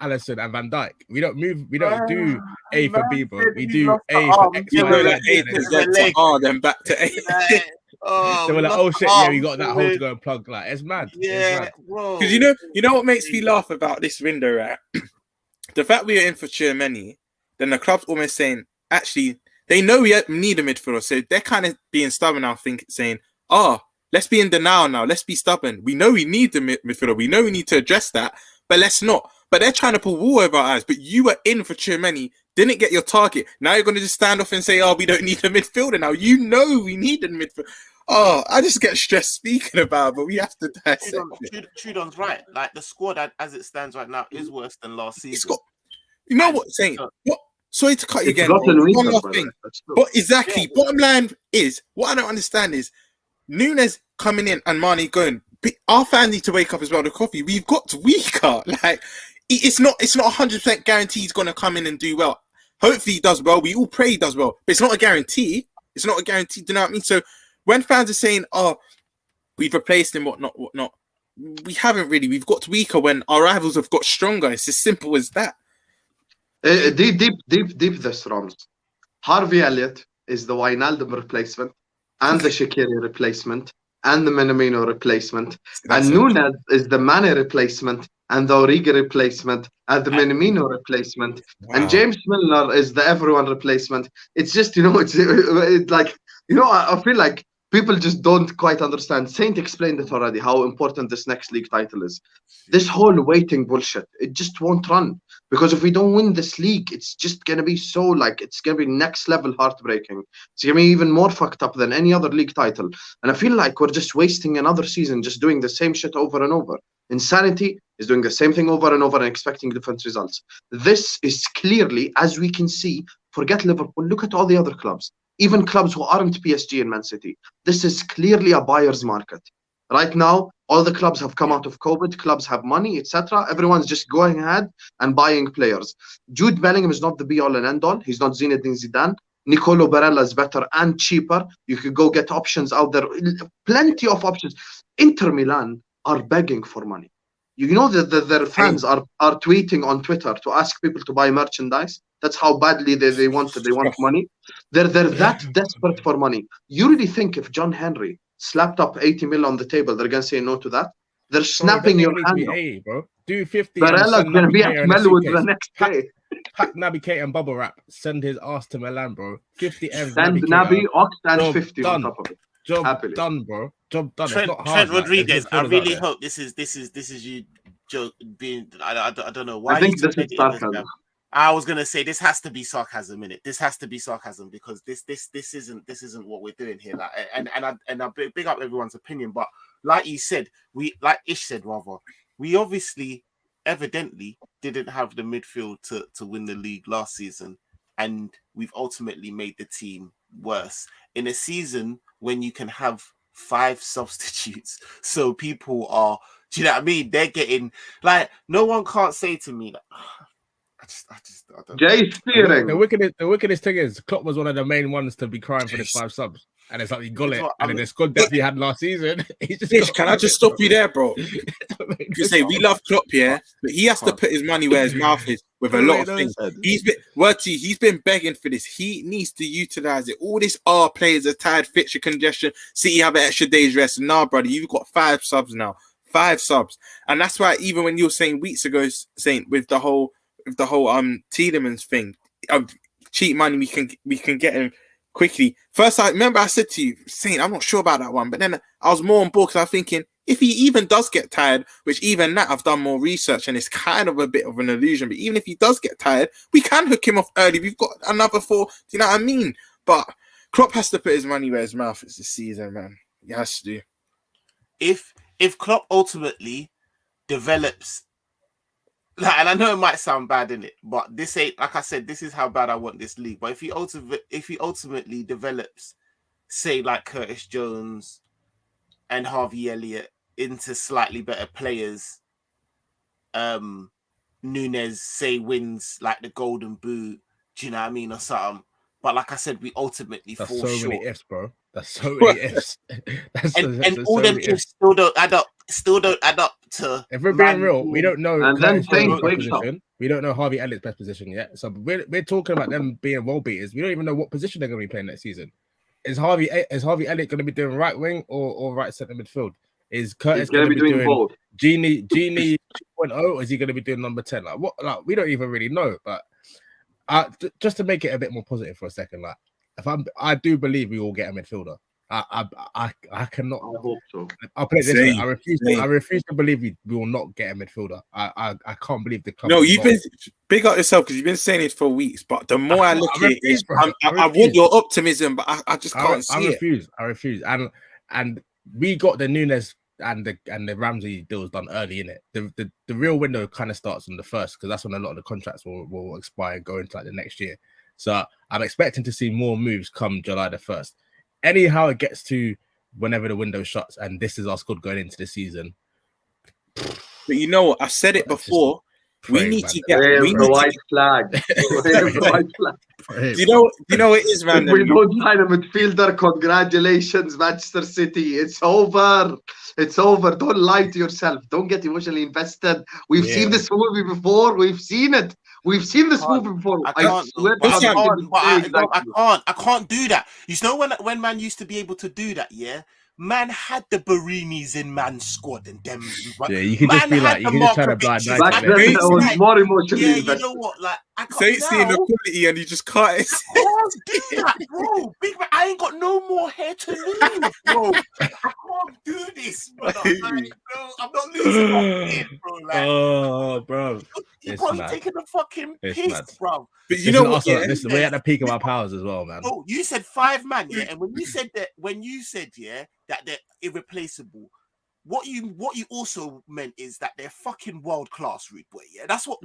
Alisson and Van Dijk. We don't move. We don't do A for B, bro. We do A for X, Y, Z, then back to A. So we're like, oh shit, yeah, we got that hole to go and plug. Like, it's mad. Yeah, bro. Because you know what makes me laugh about this window, right? The fact we are in for Tchouaméni, then the club's almost saying, actually, they know we need a midfielder, so they're kind of being stubborn now, saying, let's be in denial now, let's be stubborn. We know we need the midfielder, we know we need to address that, but let's not. But they're trying to pull wool over our eyes. But you were in for Tchouaméni, didn't get your target. Now you're going to just stand off and say, we don't need a midfielder now. You know we need a midfielder. I just get stressed speaking about it, but we have to dissect it. Trudon's right. Like, the squad as it stands right now is worse than last season. You know what, Saint? What? Sorry to cut you again. One last thing. But exactly, bottom line is, what I don't understand is, Nunes coming in and Mane going, our fans need to wake up as well to coffee. We've got weaker. Like, it's not 100% guaranteed he's going to come in and do well. Hopefully he does well. We all pray he does well. But it's not a guarantee. It's not a guarantee. Do you know what I mean? So when fans are saying, we've replaced him, whatnot, we haven't really. We've got weaker when our rivals have got stronger. It's as simple as that. Deep this, Rams. Harvey Elliott is the Wijnaldum replacement and the Shaqiri replacement and the Minamino replacement. And Nunes is the Mane replacement and the Origi replacement and the Minamino replacement. Wow. And James Milner is the everyone replacement. It's just, it's like, I feel like people just don't quite understand. Saint explained it already, how important this next league title is. This whole waiting bullshit, it just won't run. Because if we don't win this league, it's just going to be it's going to be next level heartbreaking. It's going to be even more fucked up than any other league title. And I feel like we're just wasting another season just doing the same shit over and over. Insanity is doing the same thing over and over and expecting different results. This is clearly, as we can see, forget Liverpool, look at all the other clubs. Even clubs who aren't PSG and Man City. This is clearly a buyer's market. Right now, all the clubs have come out of COVID. Clubs have money, etc. Everyone's just going ahead and buying players. Jude Bellingham is not the be-all and end-all. He's not Zinedine Zidane. Nicolo Barella is better and cheaper. You could go get options out there. Plenty of options. Inter Milan are begging for money. You know that their fans are tweeting on Twitter to ask people to buy merchandise. That's how badly they want it. They want money. They're that desperate for money. You really think if John Henry slapped up 80 mil on the table, they're going to say no to that? They're snapping your hand off. Bro. Do 50. Barella's going to be at Melwood the next day. Pack Naby Keita and bubble wrap. Send his ass to Milan, bro. 50 M. Send Naby, Ox, and 50 done. On top of it. Job Happily. done, bro. Job done. Trent Rodriguez. I really hope this is you being. I don't know why. I think this is sarcasm. I was gonna say this has to be sarcasm, innit? This has to be sarcasm because this isn't what we're doing here. Like, and I big up everyone's opinion, but like you said, like Ish said, rather, we obviously evidently didn't have the midfield to win the league last season, and we've ultimately made the team worse in a season when you can have 5 substitutes. So people are, do you know what I mean? They're getting like, no one can't say to me, like, I don't know. Jay steering. The wickedest thing is Klopp was one of the main ones to be crying for the 5 subs, and it's like he got it. And then the squad that he had last season, he just can I just stop you there, bro? You say we love Klopp, yeah, but he has to put his money where his mouth is with a lot of things. He's been begging for this. He needs to utilize it. All this players are tired, fixture congestion. City have an extra day's rest. Nah, brother, you've got 5 subs now, 5 subs, and that's why even when you were saying weeks ago, saying with the whole Tielemans thing, cheap money, we can get him quickly. First, I remember I said to you, Saint, I'm not sure about that one, but then I was more on board because I was thinking if he even does get tired, which even that I've done more research and it's kind of a bit of an illusion, but even if he does get tired, we can hook him off early. We've got another 4. Do you know what I mean? But Klopp has to put his money where his mouth is this season, man. He has to. If Klopp ultimately develops, and I know it might sound bad, innit? But this ain't, like I said, this is how bad I want this league. But if he ultimately develops, say like Curtis Jones and Harvey Elliott into slightly better players, Nunes say wins like the Golden Boot, do you know what I mean, or something. But like I said, we ultimately fall short. That's so many ifs, bro. That's so many ifs. And all them ifs still don't add up. Still don't add up to. If we're being real, we don't know. And then we don't know Harvey Elliott's best position yet. So we're talking about them being world beaters. We don't even know what position they're going to be playing next season. Is Harvey Elliott going to be doing right wing or right centre midfield? Is Curtis going to be doing both? Genie 2.0, or is he going to be doing number 10? Like what? Like we don't even really know. But just to make it a bit more positive for a second, like I do believe we will get a midfielder. I cannot. I hope so. I'll put it this way. I refuse to believe we will not get a midfielder. I can't believe the club. No, you've been big up yourself because you've been saying it for weeks. But the more I look at it, I want your optimism, but I just can't see it. I refuse. And we got the Nunes and the Ramsey deals done early in it. The real window kind of starts on the 1st because that's when a lot of the contracts will expire and go into like the next year. So I'm expecting to see more moves come July the 1st. Anyhow, it gets to whenever the window shuts, and this is our squad going into the season. But you know what? I've said it before. We need to get the white flag. Do you know what it is, man? If we don't sign a midfielder, congratulations, Manchester City. It's over. It's over. Don't lie to yourself. Don't get emotionally invested. We've seen this movie before. We've seen it. We've seen this movie before. I can't do that. You know when man used to be able to do that, yeah? Man had the Barinis in man's squad and them. Yeah, you can just be like, you can just turn a blind eye. Back then, I was more emotionally invested. You know what? Like, I can't. So you see the quality and you just can't. I can't do that, bro. Big man, I ain't got no more hair to lose, bro. I can't do this, bro. Like, no, I'm not losing my hair, bro. Like, oh, bro. You're probably taking a fucking piss, bro. But you know what? Listen, we're at the peak of our powers as well, man. Oh, you said 5 man, yeah, and when you said that they're irreplaceable, what you also meant is that they're fucking world class, rude boy. Yeah, that's what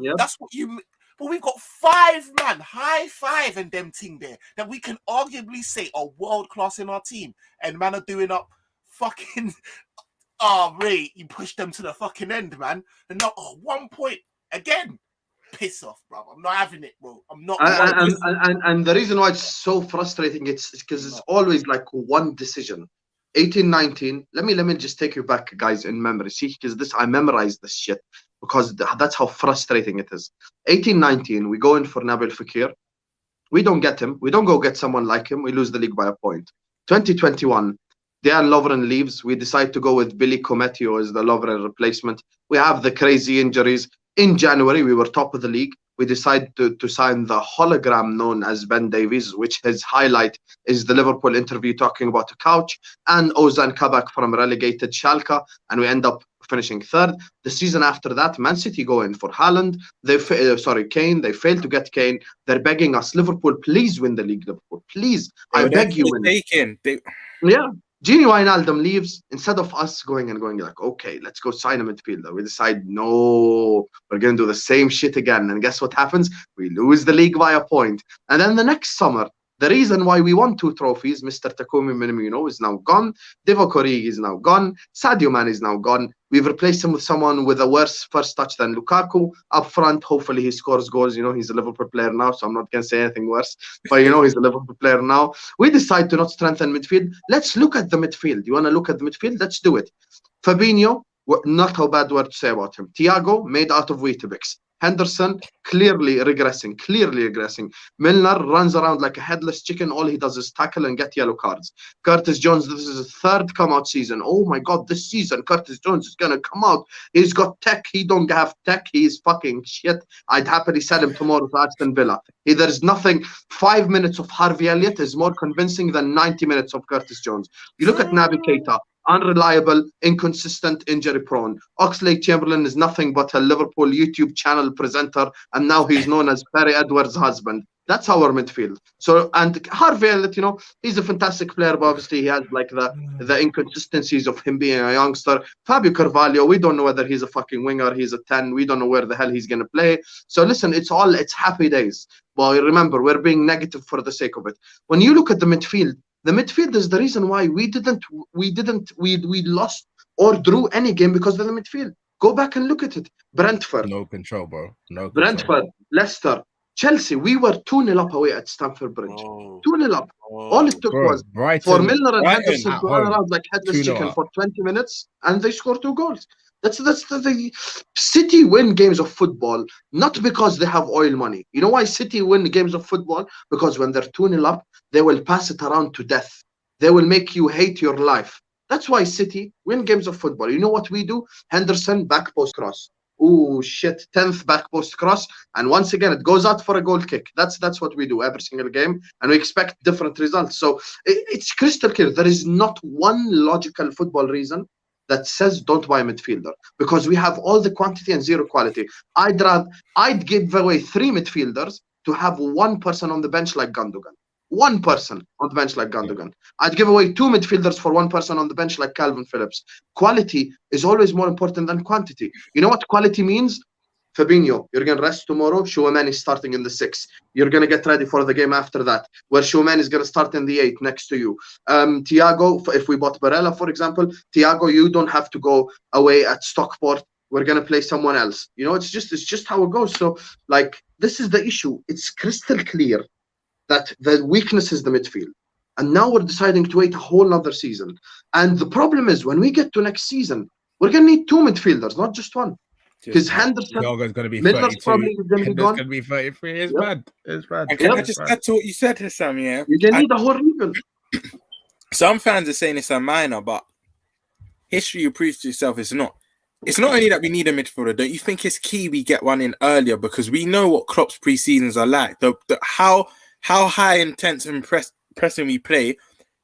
you. But we've got 5 man, high 5, and them team there that we can arguably say are world class in our team, and man are doing up fucking. Oh, Ray, you pushed them to the fucking end, man, and now 1 point again. Piss off, bro. I'm not having it, bro. I'm not. And the reason why it's so frustrating, it's because it's always like one decision. 18-19. Let me just take you back, guys, in memory. See, because I memorized this shit because that's how frustrating it is. 18-19. We go in for Nabil Fekir. We don't get him. We don't go get someone like him. We lose the league by a point. 2021. Dejan Lovren leaves. We decide to go with Billy Cometio as the Lovren replacement. We have the crazy injuries. In January, we were top of the league. We decided to sign the hologram known as Ben Davies, which his highlight is the Liverpool interview talking about a couch, and Ozan Kabak from relegated Schalke, and we end up finishing 3rd. The season after that, Man City go in for Haaland. Kane. They failed to get Kane. They're begging us, Liverpool, please win the league. Liverpool, please. I beg you, win. Taken. Yeah. Gini Wijnaldum leaves. Instead of us going like, okay, let's go sign a midfielder, we decide, no, we're going to do the same shit again. And guess what happens? We lose the league by a point. And then the next summer, the reason why we won 2 trophies, Mr. Takumi Minamino is now gone. Divock Origi is now gone. Sadio Mane is now gone. We've replaced him with someone with a worse first touch than Lukaku. Up front, hopefully he scores goals. You know, he's a Liverpool player now, so I'm not going to say anything worse. But, you know, he's a Liverpool player now. We decide to not strengthen midfield. Let's look at the midfield. You want to look at the midfield? Let's do it. Fabinho, not a bad word to say about him. Thiago, made out of Weetabix. Henderson, clearly regressing. Milner runs around like a headless chicken. All he does is tackle and get yellow cards. Curtis Jones, this is his 3rd come-out season. Oh my God, this season, Curtis Jones is going to come out. He's got tech. He don't have tech. He's fucking shit. I'd happily sell him tomorrow to Aston Villa. There's nothing. 5 minutes of Harvey Elliott is more convincing than 90 minutes of Curtis Jones. You look at Naby Keita. Unreliable, inconsistent, injury-prone. Oxlade-Chamberlain is nothing but a Liverpool YouTube channel presenter, and now he's known as Perry Edwards' husband. That's our midfield. So, and Harvey Elliott, you know, he's a fantastic player, but obviously he has like the inconsistencies of him being a youngster. Fabio Carvalho, we don't know whether he's a fucking winger, he's a 10, we don't know where the hell he's going to play. So listen, it's happy days. But remember, we're being negative for the sake of it. When you look at the midfield is the reason why we lost or drew any game because of the midfield. Go back and look at it. Brentford. No control, bro. No control. Brentford, Leicester, Chelsea. We were 2-0 up away at Stamford Bridge. 2-0 up. All it took was for Milner and Henderson to run around like headless chicken for 20 minutes and they scored 2 goals. That's the City win games of football, not because they have oil money. You know why City win games of football? Because when they're 2-0 up, they will pass it around to death. They will make you hate your life. That's why City win games of football. You know what we do? Henderson, back post cross. Oh, shit, 10th back post cross. And once again, it goes out for a goal kick. That's what we do every single game. And we expect different results. So it's crystal clear. There is not one logical football reason that says don't buy a midfielder, because we have all the quantity and 0 quality. I'd give away 3 midfielders to have 1 person on the bench like Gundogan. 1 person on the bench like Gundogan. I'd give away 2 midfielders for 1 person on the bench like Calvin Phillips. Quality is always more important than quantity. You know what quality means? Fabinho, you're going to rest tomorrow. Chouameni is starting in the 6th. You're going to get ready for the game after that, where Chouameni is going to start in the 8th next to you. Thiago, if we bought Barella, for example, Thiago, you don't have to go away at Stockport. We're going to play someone else. You know, it's just how it goes. So, like, this is the issue. It's crystal clear that the weakness is the midfield. And now we're deciding to wait a whole other season. And the problem is, when we get to next season, we're going to need 2 midfielders, not just 1. Because Henderson, Thiago's going to be Milner's 32. probably going to be gone. Going to be 33. It's bad. It's bad. Can I just add to what you said, Husam? Yeah, you need a whole rebuild. Some fans are saying it's a minor, but history proves to itself it's not. It's not only that we need a midfielder. Don't you think it's key we get one in earlier, because we know what Klopp's pre-seasons are like. How high intense and pressing we play.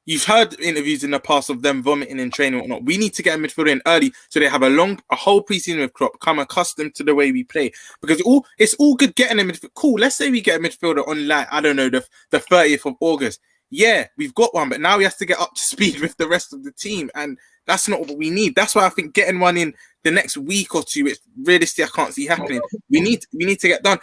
You've heard interviews in the past of them vomiting in training and whatnot. We need to get a midfielder in early so they have a whole preseason with Klopp, come accustomed to the way we play. Because it's all good getting a midfielder. Cool, let's say we get a midfielder on, like, I don't know, the 30th of August. Yeah, we've got one, but now we have to get up to speed with the rest of the team. And that's not what we need. That's why I think getting one in the next week or 2, it's realistic, I can't see happening. We need to get done.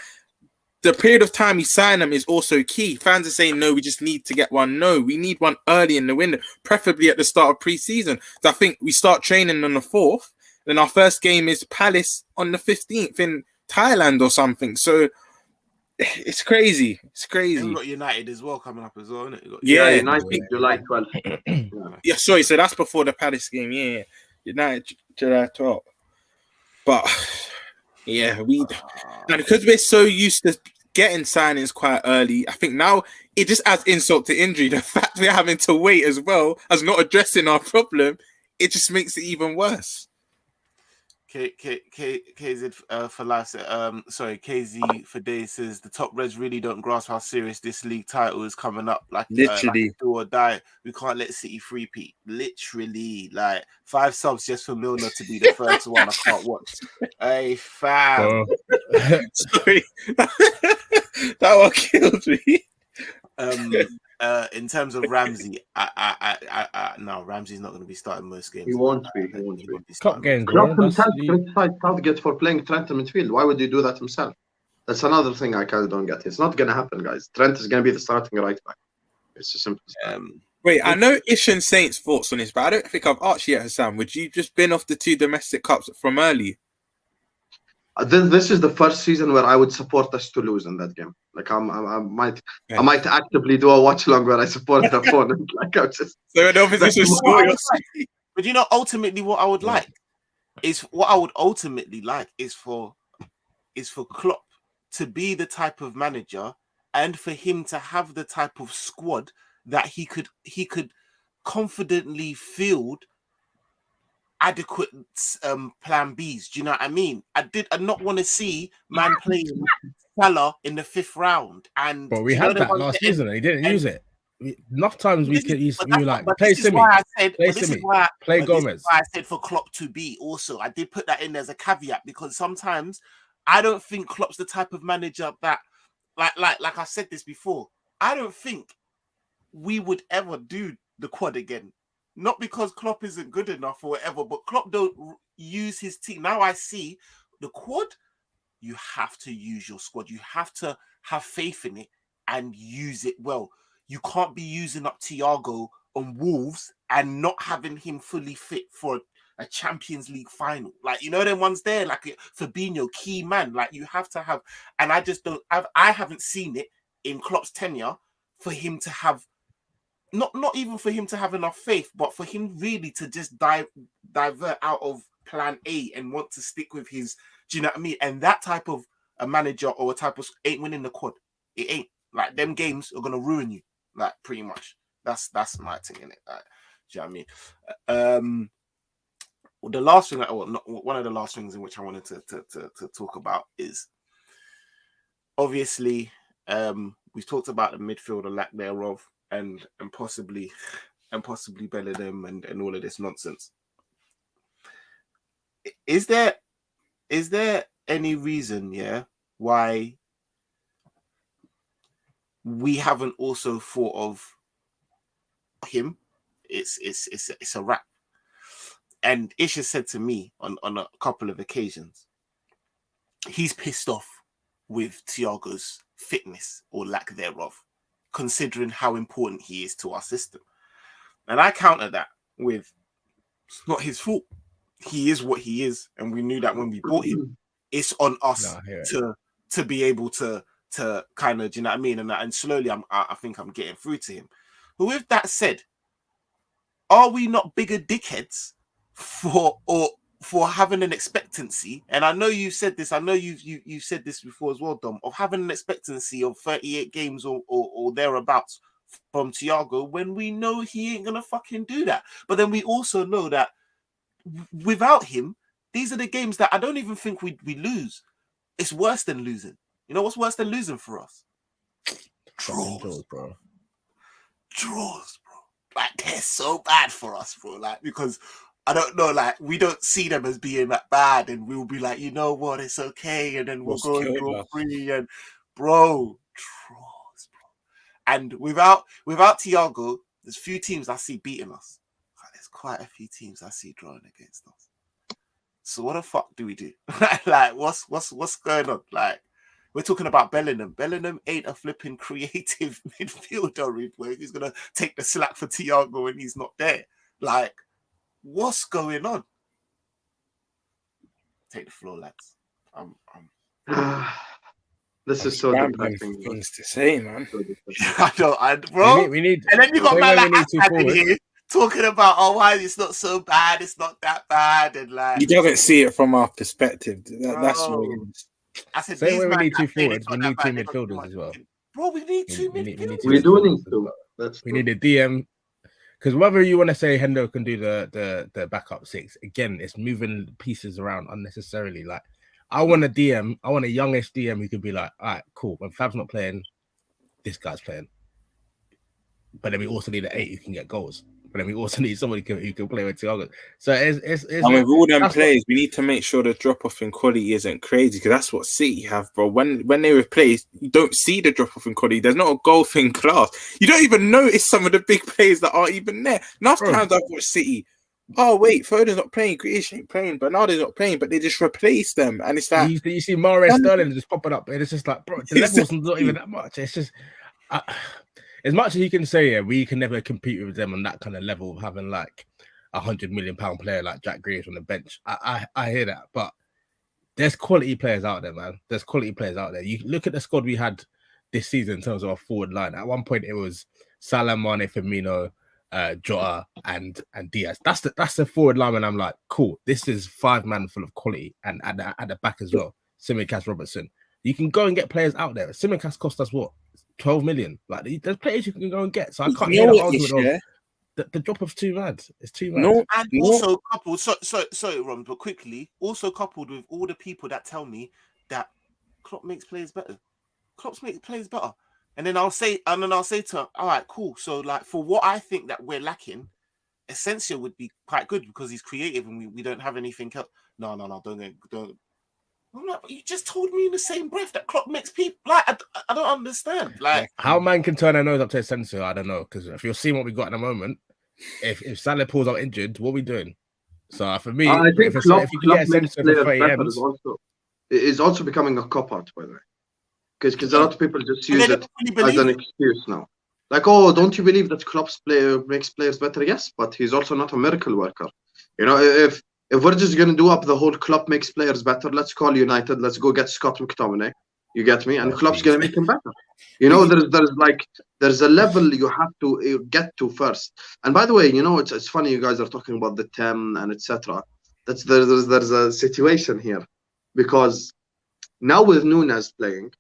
The period of time we sign them is also key. Fans are saying, no, we just need to get one. No, we need one early in the window, preferably at the start of pre-season. So I think we start training on the 4th, then our first game is Palace on the 15th in Thailand or something. So it's crazy. It's crazy. And we've got United as well coming up as well, isn't it? Yeah, United, July 12th. Yeah, sorry, so that's before the Palace game. Yeah, United, July 12th. But yeah, and because we're so used to getting signings quite early, I think now it just adds insult to injury. The fact we're having to wait as well as not addressing our problem, it just makes it even worse. KZ for life. KZ for days says the top reds really don't grasp how serious this league title is coming up. Like literally, like do or die. We can't let City three-peat. Literally, like 5 subs just for Milner to be the first one. I can't watch. Hey fam, sorry, that one killed me. in terms of Ramsey, no, Ramsey's not going to be starting most games. He won't be. He won't be. Cup games, Klopp bro. himself criticized Southgate for playing Trent in midfield. Why would he do that himself? That's another thing I kind of don't get. It's not going to happen, guys. Trent is going to be the starting right back. It's just simple as that. Wait, I know Ish and Saint's thoughts on this, but I don't think I've asked you yet, Hassan. Would you just bin off the 2 domestic cups from early? This is the first season where I would support us to lose in that game. Like I might actively do a watch along where I support the opponent. Like I'm just. So an opposition score. But you know, ultimately, what I would like is for Klopp to be the type of manager, and for him to have the type of squad that he could confidently field adequate plan Bs. Do you know what I mean? I not want to see man playing Salah in the 5th round. And but we had that last season and he didn't use it. Enough times we were like, play Simi, play Gomez. This is why I said for Klopp to be also. I did put that in as a caveat because sometimes I don't think Klopp's the type of manager that, like I said this before, I don't think we would ever do the quad again. Not because Klopp isn't good enough or whatever, but Klopp don't use his team. Now I see the quad, you have to use your squad. You have to have faith in it and use it well. You can't be using up Thiago on Wolves and not having him fully fit for a Champions League final. Like, you know, them ones there, like Fabinho, key man. Like, you have to have, and I just don't, I haven't seen it in Klopp's tenure for him to have, not even for him to have enough faith, but for him really to just divert out of plan A and want to stick with his, do you know what I mean? And that type of a manager or a type of ain't winning the quad. It ain't. Like, them games are gonna ruin you. Like, pretty much. That's my thing in it. Like, do you know what I mean? The last thing, one of the last things in which I wanted to talk about is obviously we've talked about the midfield or lack thereof, and possibly Bellingham and all of this nonsense. Is there any reason, why we haven't also thought of him? It's a wrap. And Ish has said to me on a couple of occasions, he's pissed off with Thiago's fitness or lack thereof, considering how important he is to our system. And I counter that with, it's not his fault. He is what he is. And we knew that when we bought him. It's on us to be able to kind of, do you know what I mean? And slowly I think I'm getting through to him. But with that said, are we not bigger dickheads for having an expectancy? And I know you said this, I know you said this before as well, Dom, of having an expectancy of 38 games or thereabouts from Thiago when we know he ain't gonna fucking do that. But then we also know that without him, these are the games that I don't even think we lose. It's worse than losing. You know what's worse than losing for us? Draws, bro. Draws, bro. Like, they're so bad for us, bro. Like, because I don't know, like, we don't see them as being that bad, and we'll be like, you know what, it's okay, and then we'll go and draw free, and bro, draws, bro. And without Thiago, there's few teams I see beating us. There's quite a few teams I see drawing against us. So what the fuck do we do? Like, what's going on? Like, we're talking about Bellingham. Bellingham ain't a flipping creative midfielder where he's gonna take the slack for Thiago when he's not there. Like, what's going on? Take the floor, lads. This is so depressing. Things to say, man. I know, bro. We need, and then you got man like in here talking about, oh, why it's not so bad, it's not that bad, and like he doesn't see it from our perspective. That's what it is. I said, same way we need 2 forwards, we need 2 midfielders as well. Bro, we need 2 midfielders. We do need 2. We need a DM. Because whether you want to say Hendo can do the backup 6, again, it's moving pieces around unnecessarily. Like, I want a DM, I want a youngish DM who could be like, all right, cool. When Fab's not playing, this guy's playing. But then we also need an 8 who can get goals. but then we also need somebody who can play with Thiago. So it's and with all them players, we need to make sure the drop off in quality isn't crazy, because that's what City have, bro. When they replace, you don't see the drop off in quality. There's not a golf in class. You don't even notice some of the big players that aren't even there. Enough times I've watched City. Oh wait, Foden's not playing, Grealish ain't playing, Bernardo's not playing, but they just replace them, and it's like you see Mahrez, Sterling just popping up, and it's just like, bro, the level's not even that much. It's just as much as you can say, we can never compete with them on that kind of level of having like £100 million player like Jack Grealish on the bench. I hear that, but there's quality players out there, man. There's quality players out there. You look at the squad we had this season in terms of our forward line. At one point, it was Salah, Mane, Firmino, Jota, and Diaz. That's the forward line, and I'm like, cool. This is 5 man full of quality, and at the back as well. Tsimikas, Robertson. You can go and get players out there. Tsimikas cost us what, 12 million? Like, there's players you can go and get. So I can't hear the argument of the drop off's too mad. It's too mad. Also coupled. Sorry, Ron, but quickly. Also coupled with all the people that tell me that Klopp makes players better. Klopp makes players better. And then I'll say to him, all right, cool. So, like, for what I think that we're lacking, Asensio would be quite good because he's creative and we don't have anything else. No, don't. I'm like, but you just told me in the same breath that Klopp makes people, like, I don't understand. Like, how man can turn their nose up to Asensio, I don't know. Because if you're seeing what we got at the moment, if Salah pulls out injured, what are we doing? So for me, I think if you can get Asensio for 30 M's, is also becoming a cop-out, by the way. Because a lot of people just use it as an excuse now. Like, oh, don't you believe that Klopp's makes players better? Yes, but he's also not a miracle worker. You know, if we're just going to do up the whole Klopp makes players better, let's call United, let's go get Scott McTominay. You get me? And Klopp's going to make him better. You know, there's a level you have to get to first. And by the way, you know, it's funny you guys are talking about the 10 and etc. There's a situation here, because now with Nunes playing,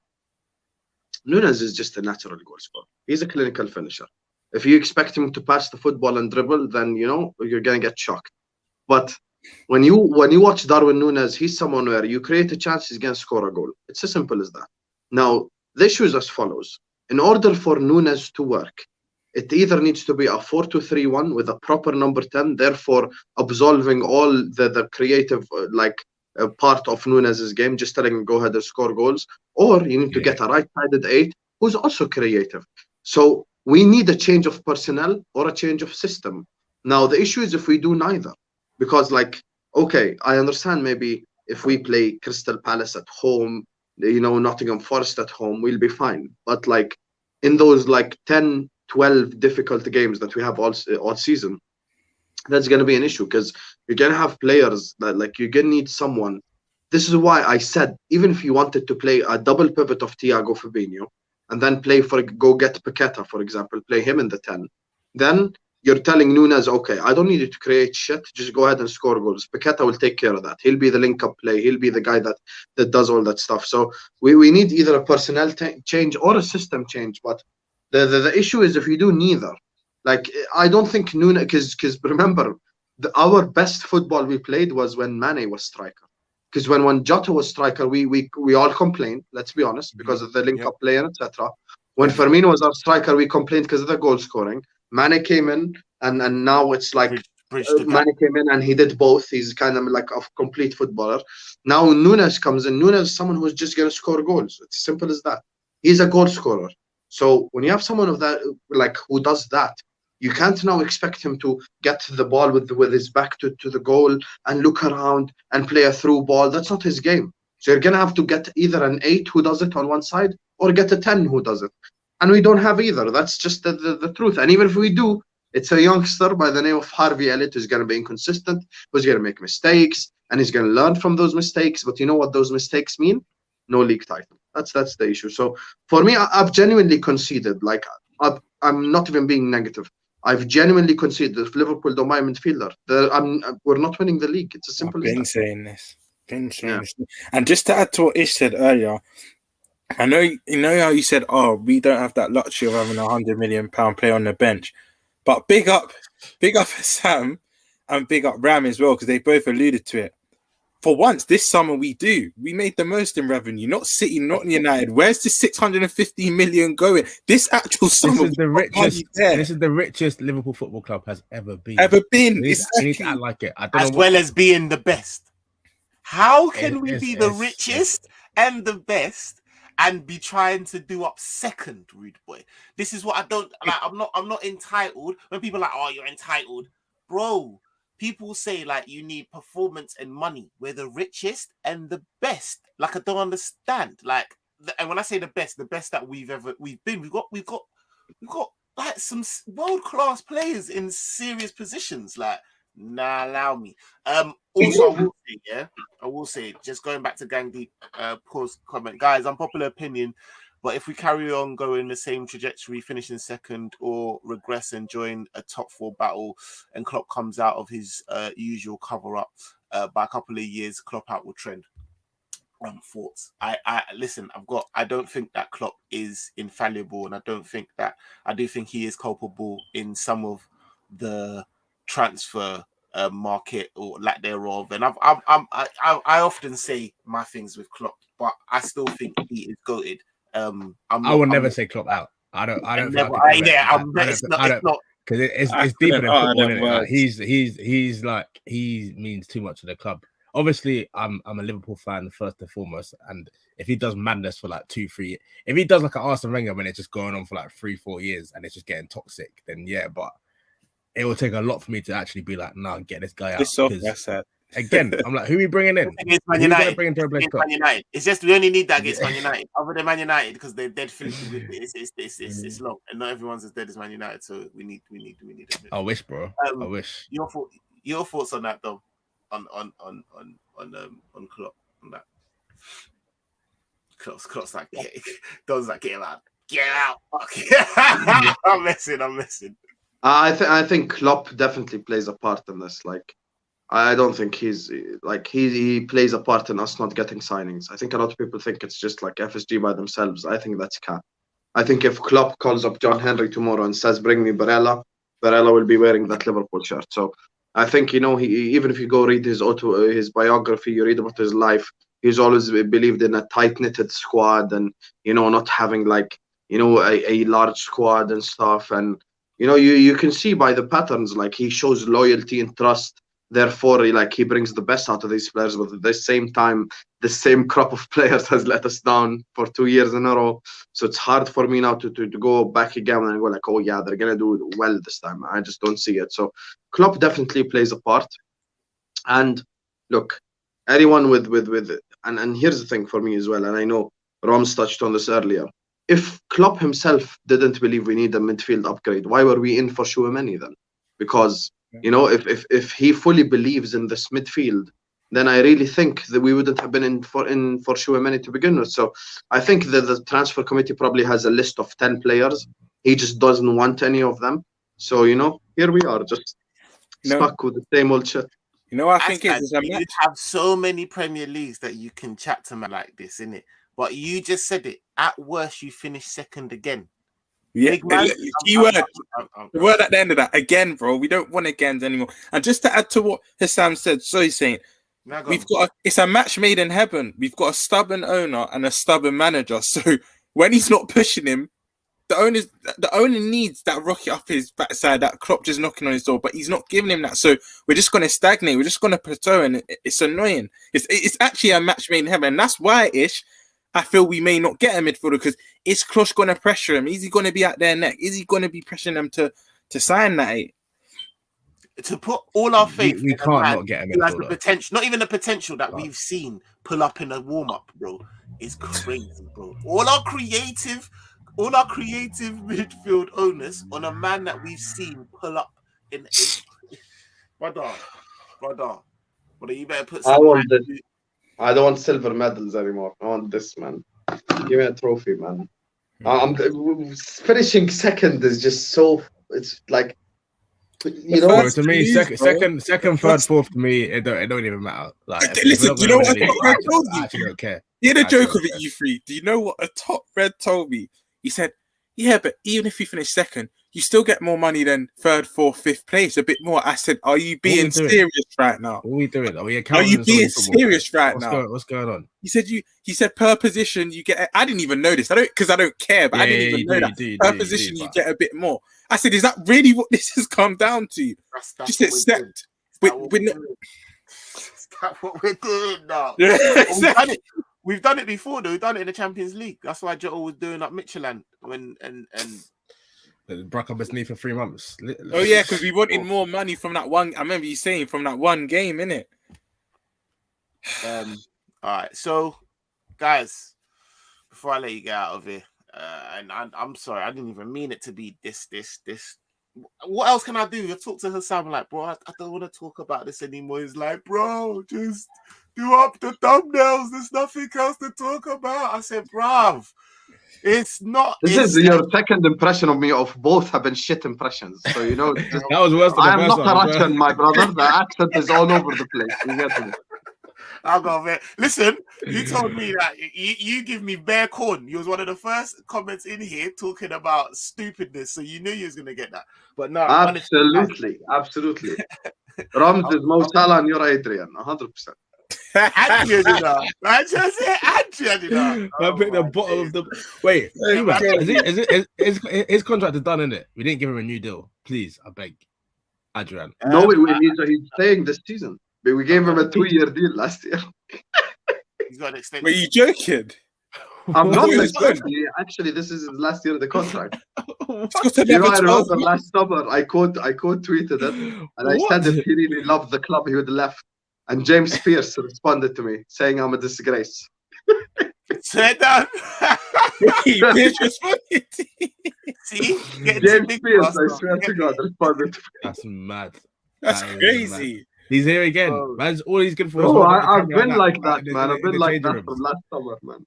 Nunes is just a natural goal scorer. He's a clinical finisher. If you expect him to pass the football and dribble, then you know you're gonna get shocked. But when you watch Darwin Nunes, he's someone where you create a chance, he's gonna score a goal. It's as simple as that. Now the issue is as follows: in order for Nunes to work, it either needs to be a 4-2-3-1 with a proper number 10, therefore absolving all the creative part of Nunes' game, just telling him go ahead and score goals, or you need to get a right-sided 8 who's also creative. So we need a change of personnel or a change of system. Now the issue is if we do neither, because okay, I understand maybe if we play Crystal Palace at home, you know, Nottingham Forest at home, we'll be fine. But in those 10, 12 difficult games that we have all season, that's going to be an issue, because you're going to have players that you're going to need someone. This is why I said, even if you wanted to play a double pivot of Thiago, Fabinho, and then go get Paqueta, for example, play him in the 10, then you're telling Nunes, okay, I don't need you to create shit, just go ahead and score goals. Paqueta will take care of that. He'll be the link-up play. He'll be the guy that does all that stuff. So we need either a personnel change or a system change. But the issue is if you do neither, I don't think Nunes, because remember, our best football we played was when Mane was striker. Because when Jota was striker, we all complained, let's be honest, because of the link-up play and etc. When Firmino was our striker, we complained because of the goal scoring. Mane came in, and now it's Mane came in and he did both. He's kind of like a complete footballer. Now Nunes comes in. Nunes is someone who's just going to score goals. It's as simple as that. He's a goal scorer. So when you have someone of that, who does that, you can't now expect him to get to the ball with his back to the goal and look around and play a through ball. That's not his game. So you're going to have to get either an 8 who does it on one side or get a 10 who does it. And we don't have either. That's just the truth. And even if we do, it's a youngster by the name of Harvey Elliott who's going to be inconsistent, who's going to make mistakes, and he's going to learn from those mistakes. But you know what those mistakes mean? No league title. That's the issue. So for me, I've genuinely conceded. I'm not even being negative. I've genuinely conceded if Liverpool don't buy a midfielder, we're not winning the league. It's as simple as that. Been saying this. And just to add to what Ish said earlier, I know you know how you said, oh, we don't have that luxury of having £100 million player on the bench. But big up Sam and big up Ram as well, because they both alluded to it. for once this summer we made the most in revenue, not City, not United. Where's the 650 million going? This actual summer, this is the richest Liverpool Football Club has ever been. We need to act like it. I don't as know well as being the best. How can we be the richest and the best and be trying to do up second, rude boy? This is what I don't like. I'm not entitled. When people are like, oh, you're entitled, bro. People say like you need performance and money. We're the richest and the best. Like I don't understand. Like, and when I say the best that we've been, we've got like some world-class players in serious positions. Like, nah, allow me. Also, I will say, just going back to Gang Deep, pause comment, guys. Unpopular opinion, but if we carry on going the same trajectory, finishing second or regress and join a top 4 battle, and Klopp comes out of his usual cover-up by a couple of years, Klopp out will trend. Thoughts. I listen. I don't think that Klopp is infallible, and I do think he is culpable in some of the transfer market or lack thereof. And I often say my things with Klopp, but I still think he is goated. I will never say Klopp out. I don't. It's not because it's deeper than football. Isn't it? Like, he means too much to the club. Obviously, I'm a Liverpool fan first and foremost, and if he does madness for like 2-3, if he does like an Arsene Wenger when it's just going on for like 3-4 years and it's just getting toxic, then yeah, but it will take a lot for me to actually be like, nah, get this guy out. Again, I'm like, who are we bringing in? Against Man United. Man United. It's just we only need that against Man United. Other than Man United, because they're dead filthy with it. It's long, and not everyone's as dead as Man United. So we need it. I wish, bro. I wish. Your thoughts on that, though, on Klopp, on that. Klopp's like, Don's like, get out. Okay. I'm messing. I think Klopp definitely plays a part in this. Like, I don't think he's like he plays a part in us not getting signings. I think a lot of people think it's just like FSG by themselves. I think that's cap. I think if Klopp calls up John Henry tomorrow and says, "Bring me Barella," will be wearing that Liverpool shirt. So I think, he even if you go read his biography, you read about his life, he's always believed in a tight-knitted squad and not having like a large squad and stuff. And you can see by the patterns, like he shows loyalty and trust. Therefore, he brings the best out of these players, but at the same time, the same crop of players has let us down for 2 years in a row. So it's hard for me now to go back again and go like, oh yeah, they're gonna do well this time. I just don't see it. So Klopp definitely plays a part. And look, anyone with and here's the thing for me as well, and I know Roms touched on this earlier. If Klopp himself didn't believe we need a midfield upgrade, why were we in for Chouameni then? Because if he fully believes in this midfield, then I really think that we wouldn't have been in for Chouameni to begin with. So I think that the transfer committee probably has a list of 10 players. He just doesn't want any of them. So here we are, just stuck with the same old shit. I think you have so many Premier Leagues that you can chat to me like this, innit? But you just said it. At worst, you finish second again. Yeah, keyword. The word at the end of that again, bro. We don't want agains anymore. And just to add to what Husam said, so he's saying it's a match made in heaven. We've got a stubborn owner and a stubborn manager. So when he's not pushing him, the owner needs that rocket up his backside, that Klopp just knocking on his door, but he's not giving him that. So we're just going to stagnate. We're just going to plateau, and it's annoying. It's actually a match made in heaven, and that's why I feel we may not get a midfielder, because is Klopp going to pressure him? Is he going to be at their neck? Is he going to be pressuring them to sign that 8? To put all our faith, we can't not get a midfielder. Who has the potential, not even the potential that we've seen pull up in a warm up, bro, is crazy, bro. All our creative midfield owners on a man that we've seen pull up in a brother. You better put some. I don't want silver medals anymore. I want this, man. Give me a trophy, man. I'm finishing second is just so. It's like, to me, second, third, fourth. To me, it don't even matter. Like, listen, you know what? I actually don't care. You had a joke of it, you three. Do you know what a top red told me? He said, "Yeah, but even if you finish second, you still get more money than third, fourth, fifth place, a bit more. I said, are you being serious right now? What are we doing? Are you being serious right now? What's going on? He said per position you get. I didn't even know this. I don't care, but I didn't even know that per position you get a bit more. I said, is that really what this has come down to? That's Just accept. Is that what we're doing now? We've done it before, though. We've done it in the Champions League. That's why Jota was doing up Michelin when and Brock up his knee for 3 months. Oh yeah, because we wanted more money from that one. I remember you saying from that one game, innit? All right, so guys, before I let you get out of here, and I'm sorry, I didn't even mean it to be this. What else can I do? I talk to Husam like, bro, I don't want to talk about this anymore. He's like, bro, just do up the thumbnails. There's nothing else to talk about. I said, bruv, it's not. This is your second impression of me. Of both have been shit impressions. So you know that was worse than I'm the not first a one, Russian, my brother. The accent is all over the place. You get me? I'll go there. Listen, you told me that you give me bare corn. You was one of the first comments in here talking about stupidness, so you knew you was gonna get that. But no, absolutely. Rams is Mo Salah and you're Adrian, 100%. Adrian, I just said Adrian. I picked the bottom of the. Wait, is his contract is done, isn't it? We didn't give him a new deal. Please, I beg, Adrian. No, he's staying this season. We gave him a 2-year deal last year. He's got an extension. Were you joking? I'm not actually, this is his last year of the contract. I remember last summer I quote tweeted it, and I said if he really loved the club, he would have left. And James Pierce responded to me saying I'm a disgrace. Say that. See, James Pierce, I swear to God, responded to me. That's mad. That's crazy. Mad. He's here again. Man's all he's good for. I've been like that, man. I've been like that from last summer, man.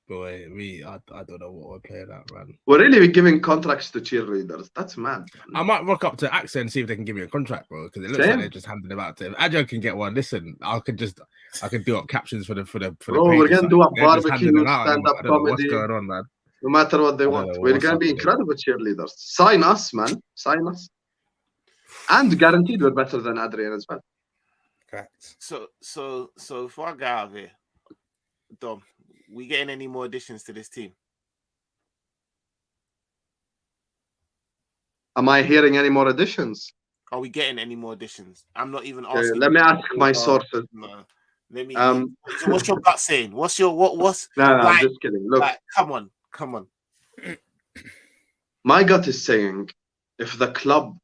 Boy, I don't know what we're playing at, man. We're really giving contracts to cheerleaders. That's mad. I might rock up to AXA and see if they can give me a contract, bro. Because it looks like they're just handing them out to him. Adjo can get one. Listen, I could do up captions for the. Bro, we're gonna do a barbecue, stand-up comedy. What's going on, man? No matter what they want, we're gonna be incredible cheerleaders. Sign us, man. Sign us. And guaranteed we're better than Adrian as well. Correct. So before I get out of here, Dom, we getting any more additions to this team? Am I hearing any more additions? Are we getting any more additions? I'm not even asking. Let me ask my sources. No. Let me. So what's your gut saying? What's No, I'm just kidding. Look, come on. My gut is saying, if the club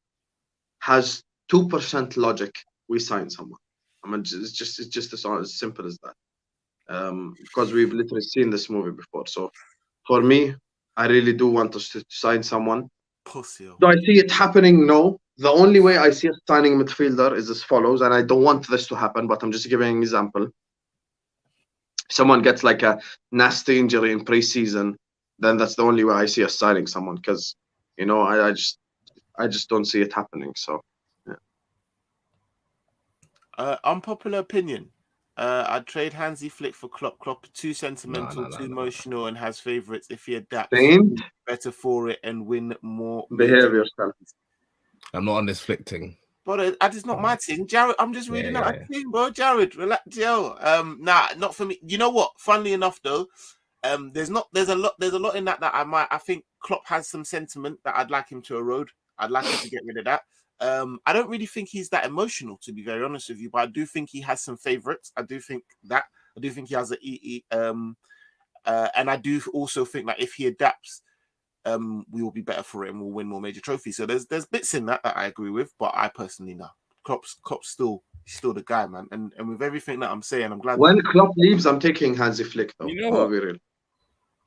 has 2% logic, we sign someone. I mean, it's just as simple as that. Because we've literally seen this movie before. So for me, I really do want us to sign someone. Do I see it happening? No. The only way I see us signing a midfielder is as follows, and I don't want this to happen, but I'm just giving an example. Someone gets like a nasty injury in pre-season, then that's the only way I see us signing someone, because I just don't see it happening. So, yeah. Unpopular opinion. I'd trade Hansi Flick for Klopp. Klopp too sentimental, too emotional, and has favourites. If he adapts, better for it and win more. Behave yourself. I'm not on this Flick thing. But that is not my thing, Jared. I'm just reading out a thing, bro. Jared, relax, yo. Not for me. You know what? Funnily enough, though, there's a lot in that I think Klopp has some sentiment that I'd like him to erode. I'd like him to get rid of that. I don't really think he's that emotional, to be very honest with you, but I do think he has some favourites. I do think he has and I do also think that if he adapts, we will be better for it and we'll win more major trophies. So there's bits in that I agree with, but I personally know Klopp's still the guy, man. And with everything that I'm saying, I'm glad. When Klopp leaves, I'm taking Hansi Flick, though. You know what?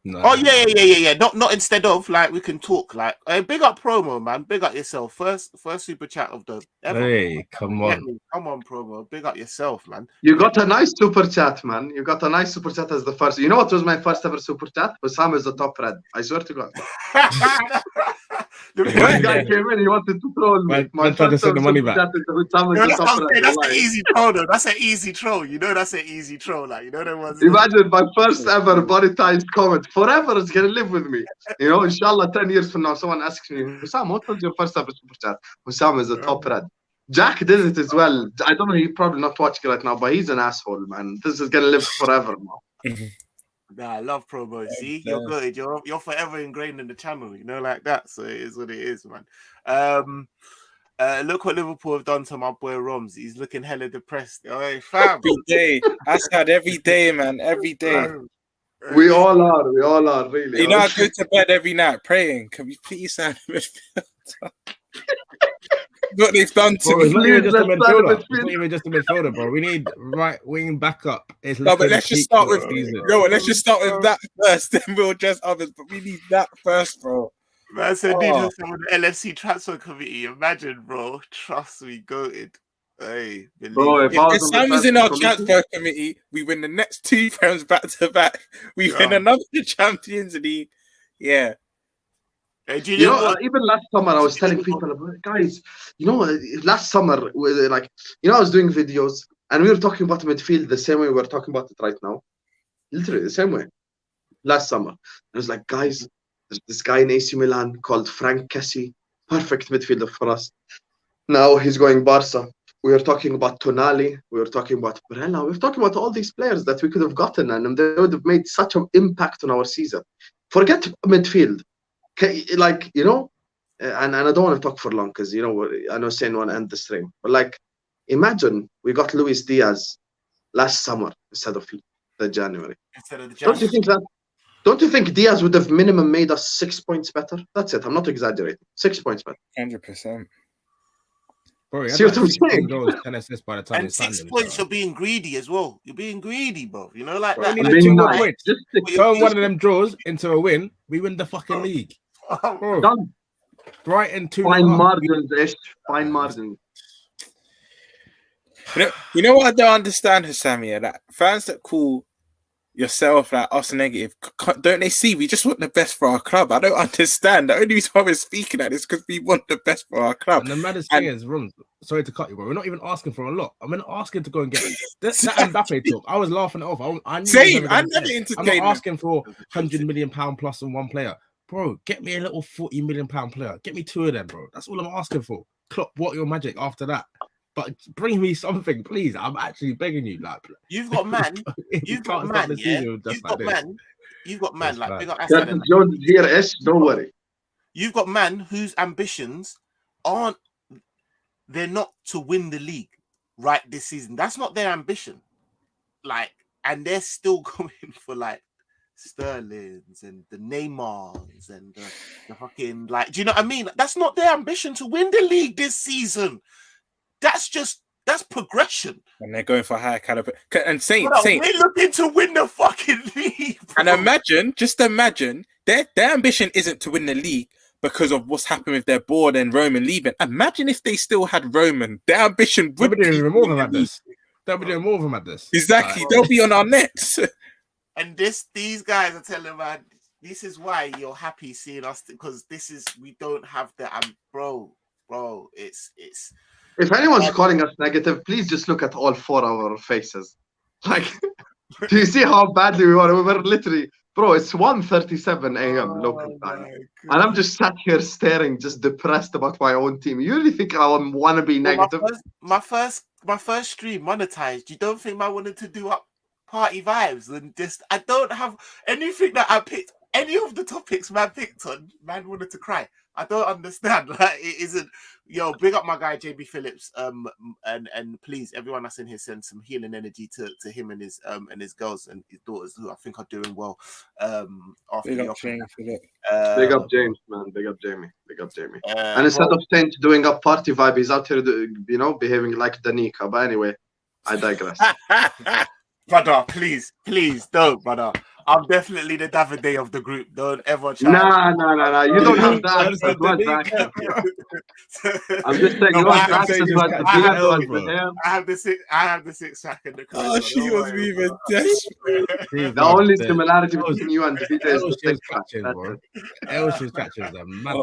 No. Oh yeah. Not instead of, like, we can talk, like, big up promo, man. Big up yourself. First super chat of the ever. Hey, come on, promo. Big up yourself, man. You got a nice super chat, man. You got a nice super chat as the first. You know what was my first ever super chat? Husam is the top red. I swear to God. The When guy came in, he wanted to troll me. My tried to send the money back. That's an easy troll, though. That's an easy troll. You know, that's an easy troll. Like, you know, that ones. Imagine my first ever monetized comment. Forever it's gonna live with me. You know, inshallah, 10 years from now, someone asks me, Husam, what was your first ever super chat? Husam is a top red. Jack did it as well. I don't know, he's probably not watching right now, but he's an asshole, man. This is gonna live forever now. Nah, I love promo. See, you're good. You're forever ingrained in the channel, you know, like that. So it is what it is, man. Look what Liverpool have done to my boy Roms. He's looking hella depressed. Oh, fam. Every day. I said every day, man. Every day. We all are, really. You know, I go to bed every night praying. Can we please sign a midfielder? What they've done to me. It's not even just a midfielder. It's not even just a midfielder, bro. We need right wing backup. No, but let's just start with let's just start with that first, then we'll address others. But we need that first, bro. Man said needed someone the LFC transfer committee. Imagine, bro. Trust me, goated. Hey, bro, if Sam was in our transfer committee, we win the next 2 games back to back. We win another Champions League. Yeah. Hey, you know, even last summer I was telling people, guys, you know, last summer, like, you know, I was doing videos and we were talking about midfield the same way we're talking about it right now. Literally the same way. Last summer. I was like, guys, there's this guy in AC Milan called Frank Kessie. Perfect midfielder for us. Now he's going Barca. We were talking about Tonali. We were talking about Barella. We were talking about all these players that we could have gotten and they would have made such an impact on our season. Forget midfield. Like, you know, and I don't want to talk for long because, you know, I know Shane want to end the stream. But, like, imagine we got Luis Diaz last summer instead of the January. Don't you think Diaz would have minimum made us 6 points better? That's it. I'm not exaggerating. 6 points better. 100%. Bro, see what I'm saying? Goals, 10 assists by the time and 6 points, you're being greedy as well. You're being greedy, bro. You know, like that. Turn one of them draws into a win, we win the fucking league. Bro. Done. Brighton 2. Fine margins, ish. Fine margins. You know what I don't understand, Husam? That fans that call yourself like us negative, don't they see we just want the best for our club? I don't understand. The only reason why we're speaking at this because we want the best for our club. And the maddest thing is, sorry to cut you, bro. We're not even asking for a lot. I'm not asking to go and get that Mbappe talk. I was laughing it off. I'm never entertained. I'm not asking for £100 million plus on one player. Bro, get me a little £40 million player. Get me 2 of them, bro. That's all I'm asking for. Klopp, what your magic after that? But bring me something, please. I'm actually begging you. Like, you've got man. You've got man. Yeah? You've got man. Like, big up Asad. Don't worry. You've got man whose ambitions they're not to win the league right this season. That's not their ambition. Like, and they're still going for like Sterling's and the Neymars and the fucking, like, do you know what I mean? That's not their ambition to win the league this season. That's progression. And they're going for higher caliber. And Saint, we're looking to win the fucking league. Bro. And just imagine, their ambition isn't to win the league because of what's happened with their board and Roman leaving. Imagine if they still had Roman. Their ambition would be doing more than this. They'll be doing more than this. Exactly. They'll be on our necks. And these guys are telling man, this is why you're happy seeing us, because we don't have the bro. It's. If anyone's calling us negative, please just look at all 4 of our faces. Like, do you see how badly we were? We were literally, bro, it's 1:37 a.m. local time. And I'm just sat here staring, just depressed about my own team. You really think I want to be negative? My first stream monetized. You don't think I wanted to do up party vibes and just, I don't have anything that I picked. Any of the topics man picked on, man wanted to cry. I don't understand. Like, it isn't. Yo, big up my guy JB Phillips. And please, everyone that's in here, send some healing energy to him and his girls and his daughters, who I think are doing well. After big up James, big up James, man. Big up Jamie. Big up Jamie. And instead of saying doing a party vibe, he's out here, behaving like Danica. But anyway, I digress. Brother, please don't, brother. I'm definitely the Davide of the group. Don't ever try. Nah. You don't have that accent. What the accent? I'm just saying, you have the accent. I have the six track in the car. Oh, she was even desperate. The only similarity between you and Davide is the six track. She was catching the man.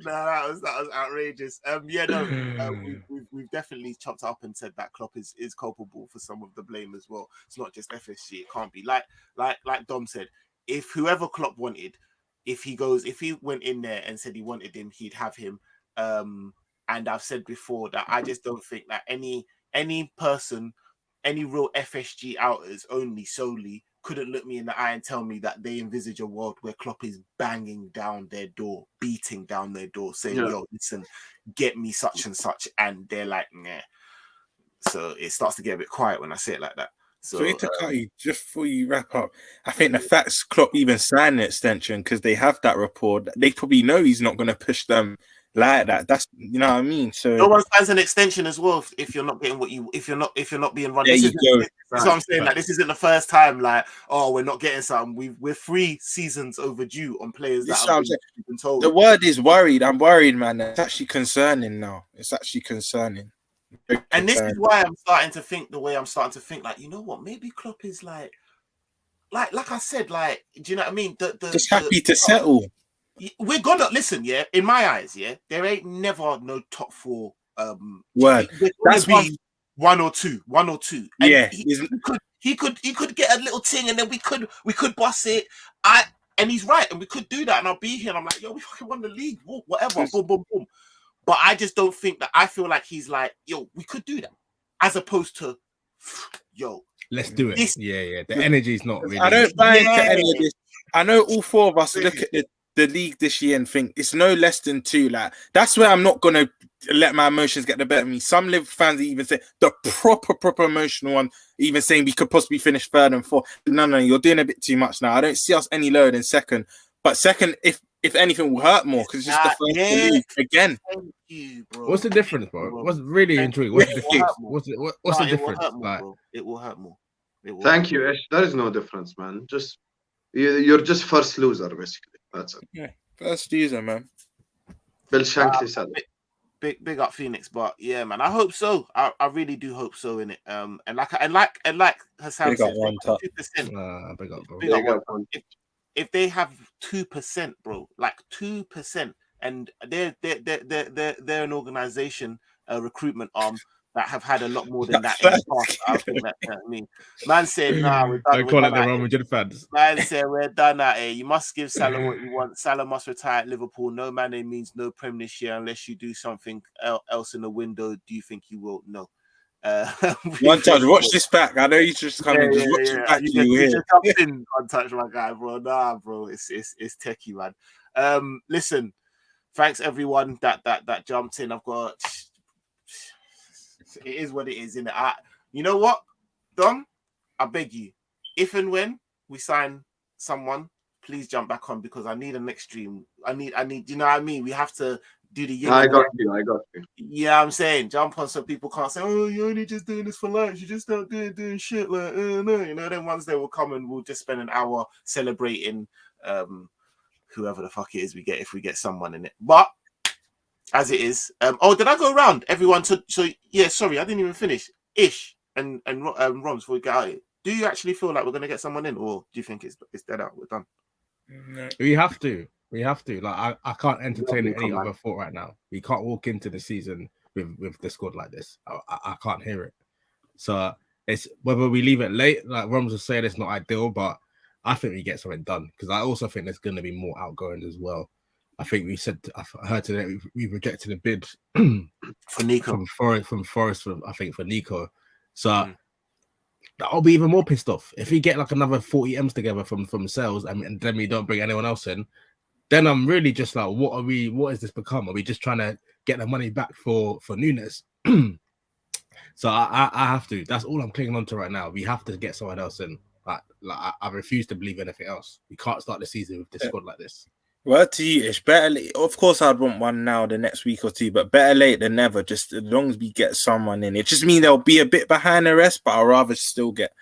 That was outrageous. We've definitely chopped up and said that Klopp is culpable for some of the blame as well. It's not just FSG. It can't be like Dom said. If whoever Klopp wanted, if he went in there and said he wanted him, he'd have him. And I've said before that I just don't think that any person, any real FSG outers solely couldn't look me in the eye and tell me that they envisage a world where Klopp is banging down their door, beating down their door, saying, yo, listen, get me such and such. And they're like, nah. So it starts to get a bit quiet when I say it like that. So to cut you, just before you wrap up, I think the facts Klopp even signed an extension because they have that rapport. They probably know he's not going to push them like that. That's, you know what I mean. So no one signs an extension as well if you're not getting if you're not being run. There you go. That's what I'm saying. Like, this isn't the first time. Like, oh, we're not getting something. We're 3 seasons overdue on players that have been told. The word is worried. I'm worried, man. It's actually concerning now. It's actually concerning. And this is why I'm starting to think the way I'm starting to think. Like, you know what? Maybe Klopp is like I said. Like, do you know what I mean? Just happy to settle. We're gonna listen, yeah. In my eyes, yeah, there ain't never no top 4. Word. That's one or two. And yeah, he could get a little thing, and then we could boss it. And he's right, and we could do that. And I'll be here, and I'm like, yo, we fucking won the league, whatever, boom, boom, boom. But I just don't think that. I feel like he's like, yo, we could do that, as opposed to, yo, let's do it. Yeah. The energy's not really. I don't buy into any of this. I know all 4 of us look at the league this year and think it's no less than 2. Like, that's where I'm not gonna let my emotions get the better of me. Some Liverpool fans even say the proper emotional one, even saying we could possibly finish 3rd and 4th. No, you're doing a bit too much now. I don't see us any lower than 2nd. But 2nd, if anything, will hurt more because it's just the first league again. Thank you, bro. What's the difference, bro? What's really intriguing? What's the difference? What's the difference? It will hurt more. Thank you, Ish. There is no difference, man. Just you're just first loser, basically. That's it. Yeah, first loser, man. Bill Shankly said it. Big up Phoenix, but yeah, man, I hope so. I really do hope so in it. And like Hassan said, 2%. Big up, bro. If they have 2%, bro, like 2%, and they're an organization, a recruitment arm that have had a lot more than that in the past. I think that, I mean, man said, nah, we're done. Don't call it the Real Madrid fans. Man said, we're done at it. You must give Salah what you want. Salah must retire at Liverpool. No Mane means no Prem this year unless you do something else in the window. Do you think you will? No. One touch, watch this back. I know you just come in. Just watch it back. You just come in, untouched, my guy, bro. Nah, bro, it's techie, man. Listen, thanks everyone that jumped in. I've got. It is what it is, innit? You know what, Dom? I beg you, if and when we sign someone, please jump back on because I need a next stream. I need. You know what I mean? We have to do the. I got you. Yeah, I'm saying jump on so people can't say, "Oh, you're only just doing this for likes. You just not doing shit like no." You know, then once they will come and we'll just spend an hour celebrating whoever the fuck it is we get if we get someone in it. But as it is, did I go around everyone? So yeah, sorry, I didn't even finish. Ish and Roms before we get out of here. Do you actually feel like we're gonna get someone in, or do you think it's dead out? We're done. No. We have to. Like I can't entertain any other thought right now. We can't walk into the season with the squad like this. I can't hear it. So it's whether we leave it late, like Roms was saying, it's not ideal, but I think we get something done because I also think there's going to be more outgoings as well. I think I heard today we rejected a bid for Nico from Forest for Nico. So I'll be even more pissed off if we get like another 40 M's together from sales and then we don't bring anyone else in. Then I'm really just like, what has this become? Are we just trying to get the money back for Nunes? So I have to. That's all I'm clinging on to right now. We have to get someone else in. Like I refuse to believe anything else. We can't start the season with this squad like this. Well, to you, it's better late. Of course, I'd want one now the next week or two, but better late than never. Just as long as we get someone in, it just means they'll be a bit behind the rest, but I'd rather still get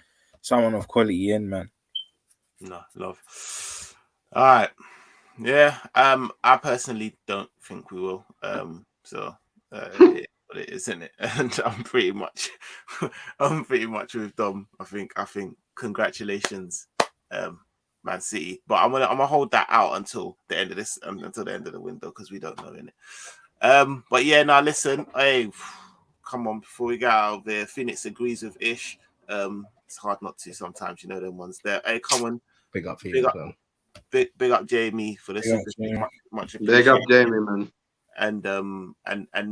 someone of quality in, man. No, love. All right. Yeah. I personally don't think we will. So it isn't it? And I'm pretty much with Dom. I think congratulations, Man City. But I'm gonna hold that out until the end of this, until the end of the window, because we don't know, innit? But yeah, now listen, hey, come on, before we get out of there, Phoenix agrees with Ish. It's hard not to sometimes, you know them ones there. Hey, come on. Big up Phoenix, man. Big up Jamie for the super much appreciated. Big up Jamie, man. And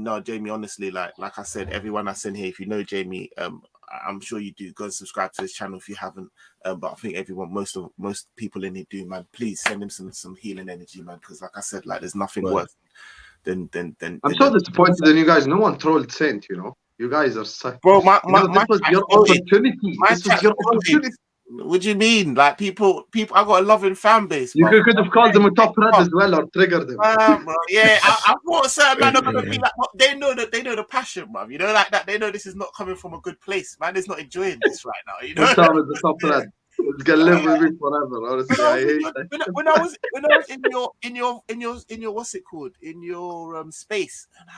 no, Jamie, honestly, like I said, everyone I send here, if you know Jamie, I'm sure you do. Go and subscribe to his channel if you haven't. But I think everyone, most people in here do, man. Please send him some healing energy, man. Because like I said, like there's nothing worse than. I'm so disappointed in you guys. No one trolled Saint, you know. You guys are such. Bro, this was your opportunity. This was your opportunity. What do you mean? Like people, I got a loving fan base. You could have called them a top red as well, or triggered them. Bro, yeah, I thought certain man are gonna be like, they know the passion, man. You know, like that. They know this is not coming from a good place. Man is not enjoying this right now. You know, Husam is the top red. It's gonna live with me forever. Honestly, I hate that. When I was in your what's it called, in your space, and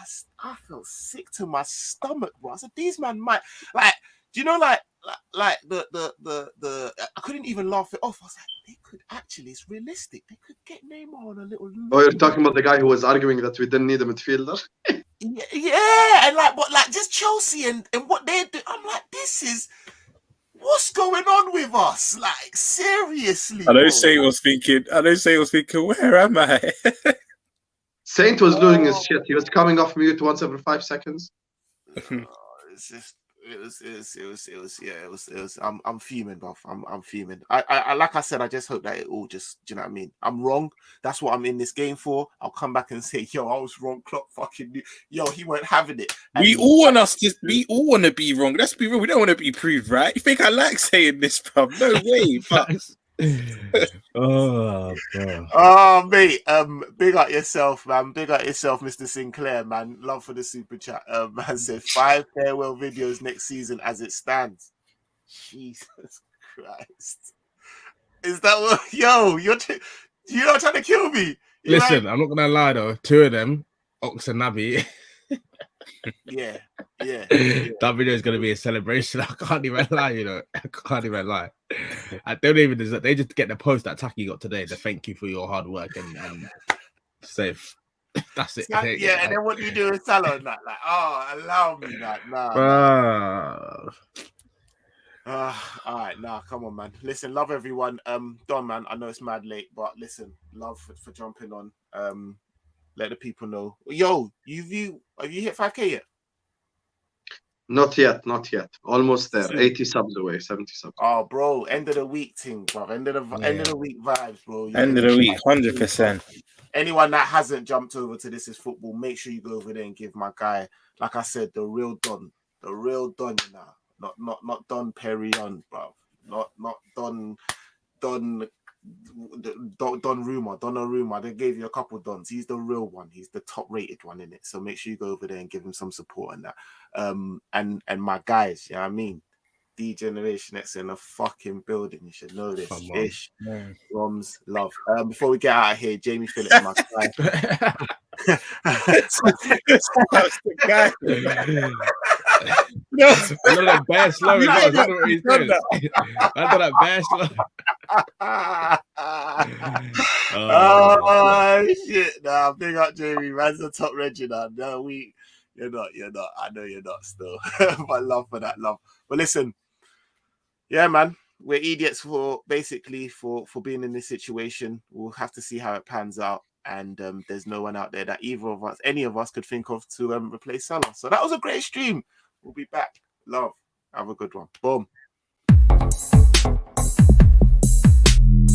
I felt sick to my stomach, bro. I said, these man might like. Do you know, like the I couldn't even laugh it off. I was like, they could actually, it's realistic. They could get Neymar on a little. Oh, you're talking about the guy who was arguing that we didn't need a midfielder? Yeah, and like, but like just Chelsea and what they do. I'm like, this is what's going on with us? Like, seriously. I know Saint was thinking, where am I? Saint was losing his shit. He was coming off mute once every 5 seconds. It's just. It was. I'm fuming, bruv. I'm fuming. I like I said, I just hope that it all just. Do you know what I mean? I'm wrong. That's what I'm in this game for. I'll come back and say, yo, I was wrong. Klopp fucking knew. Yo, he weren't having it. And we all want to be wrong. Let's be real. We don't want to be proved right. You think I like saying this, bruv? No way. But... Oh, bro. Oh, mate. Big up yourself, man. Big up yourself, Mr. Sinclair, man. Love for the super chat. Man said 5 farewell videos next season as it stands. Jesus Christ. Is that what? Yo, you're not trying to kill me. Listen, I'm not gonna lie though. 2 of them, Ox and Naby. Yeah. That video is gonna be a celebration. I can't even lie, you know. I can't even lie. I don't even deserve. They just get the post that Taki got today. The thank you for your hard work and safe. That's it. Yeah, and then what do you do with Salah and that? Like, oh, allow me that. Nah. All right, nah, come on, man. Listen, love everyone. Don, man, I know it's mad late, but listen, love for jumping on. Let the people know. Yo, have you hit 5K yet? Not yet. Almost there. 80 subs away, 70 subs. Oh, bro, end of the week thing, bro. End of the week vibes, bro. End of the week, 100%. Anyone that hasn't jumped over to This Is Football, make sure you go over there and give my guy, like I said, the real Don, you know. Not Don Perignon, bro. Not Don Donnarumma. They gave you a couple Dons. He's the real one. He's the top rated one in it. So make sure you go over there and give him some support on that. And my guys, you know what I mean? D-Generation X in a fucking building. You should know this. Ish, Roms, love. Before we get out of here, Jamie Phillips, my guy. That's the guy. No, I know that bad slow. I don't know what he's doing. I know that bad slow. Oh shit! Nah, big up Jamie. Man's the top Regina. No, you're not. I know you're not still. But love for that love. But listen, yeah, man, we're idiots for being in this situation. We'll have to see how it pans out. And there's no one out there that any of us could think of to replace Salah. So that was a great stream. We'll be back. Love. Have a good one. Boom.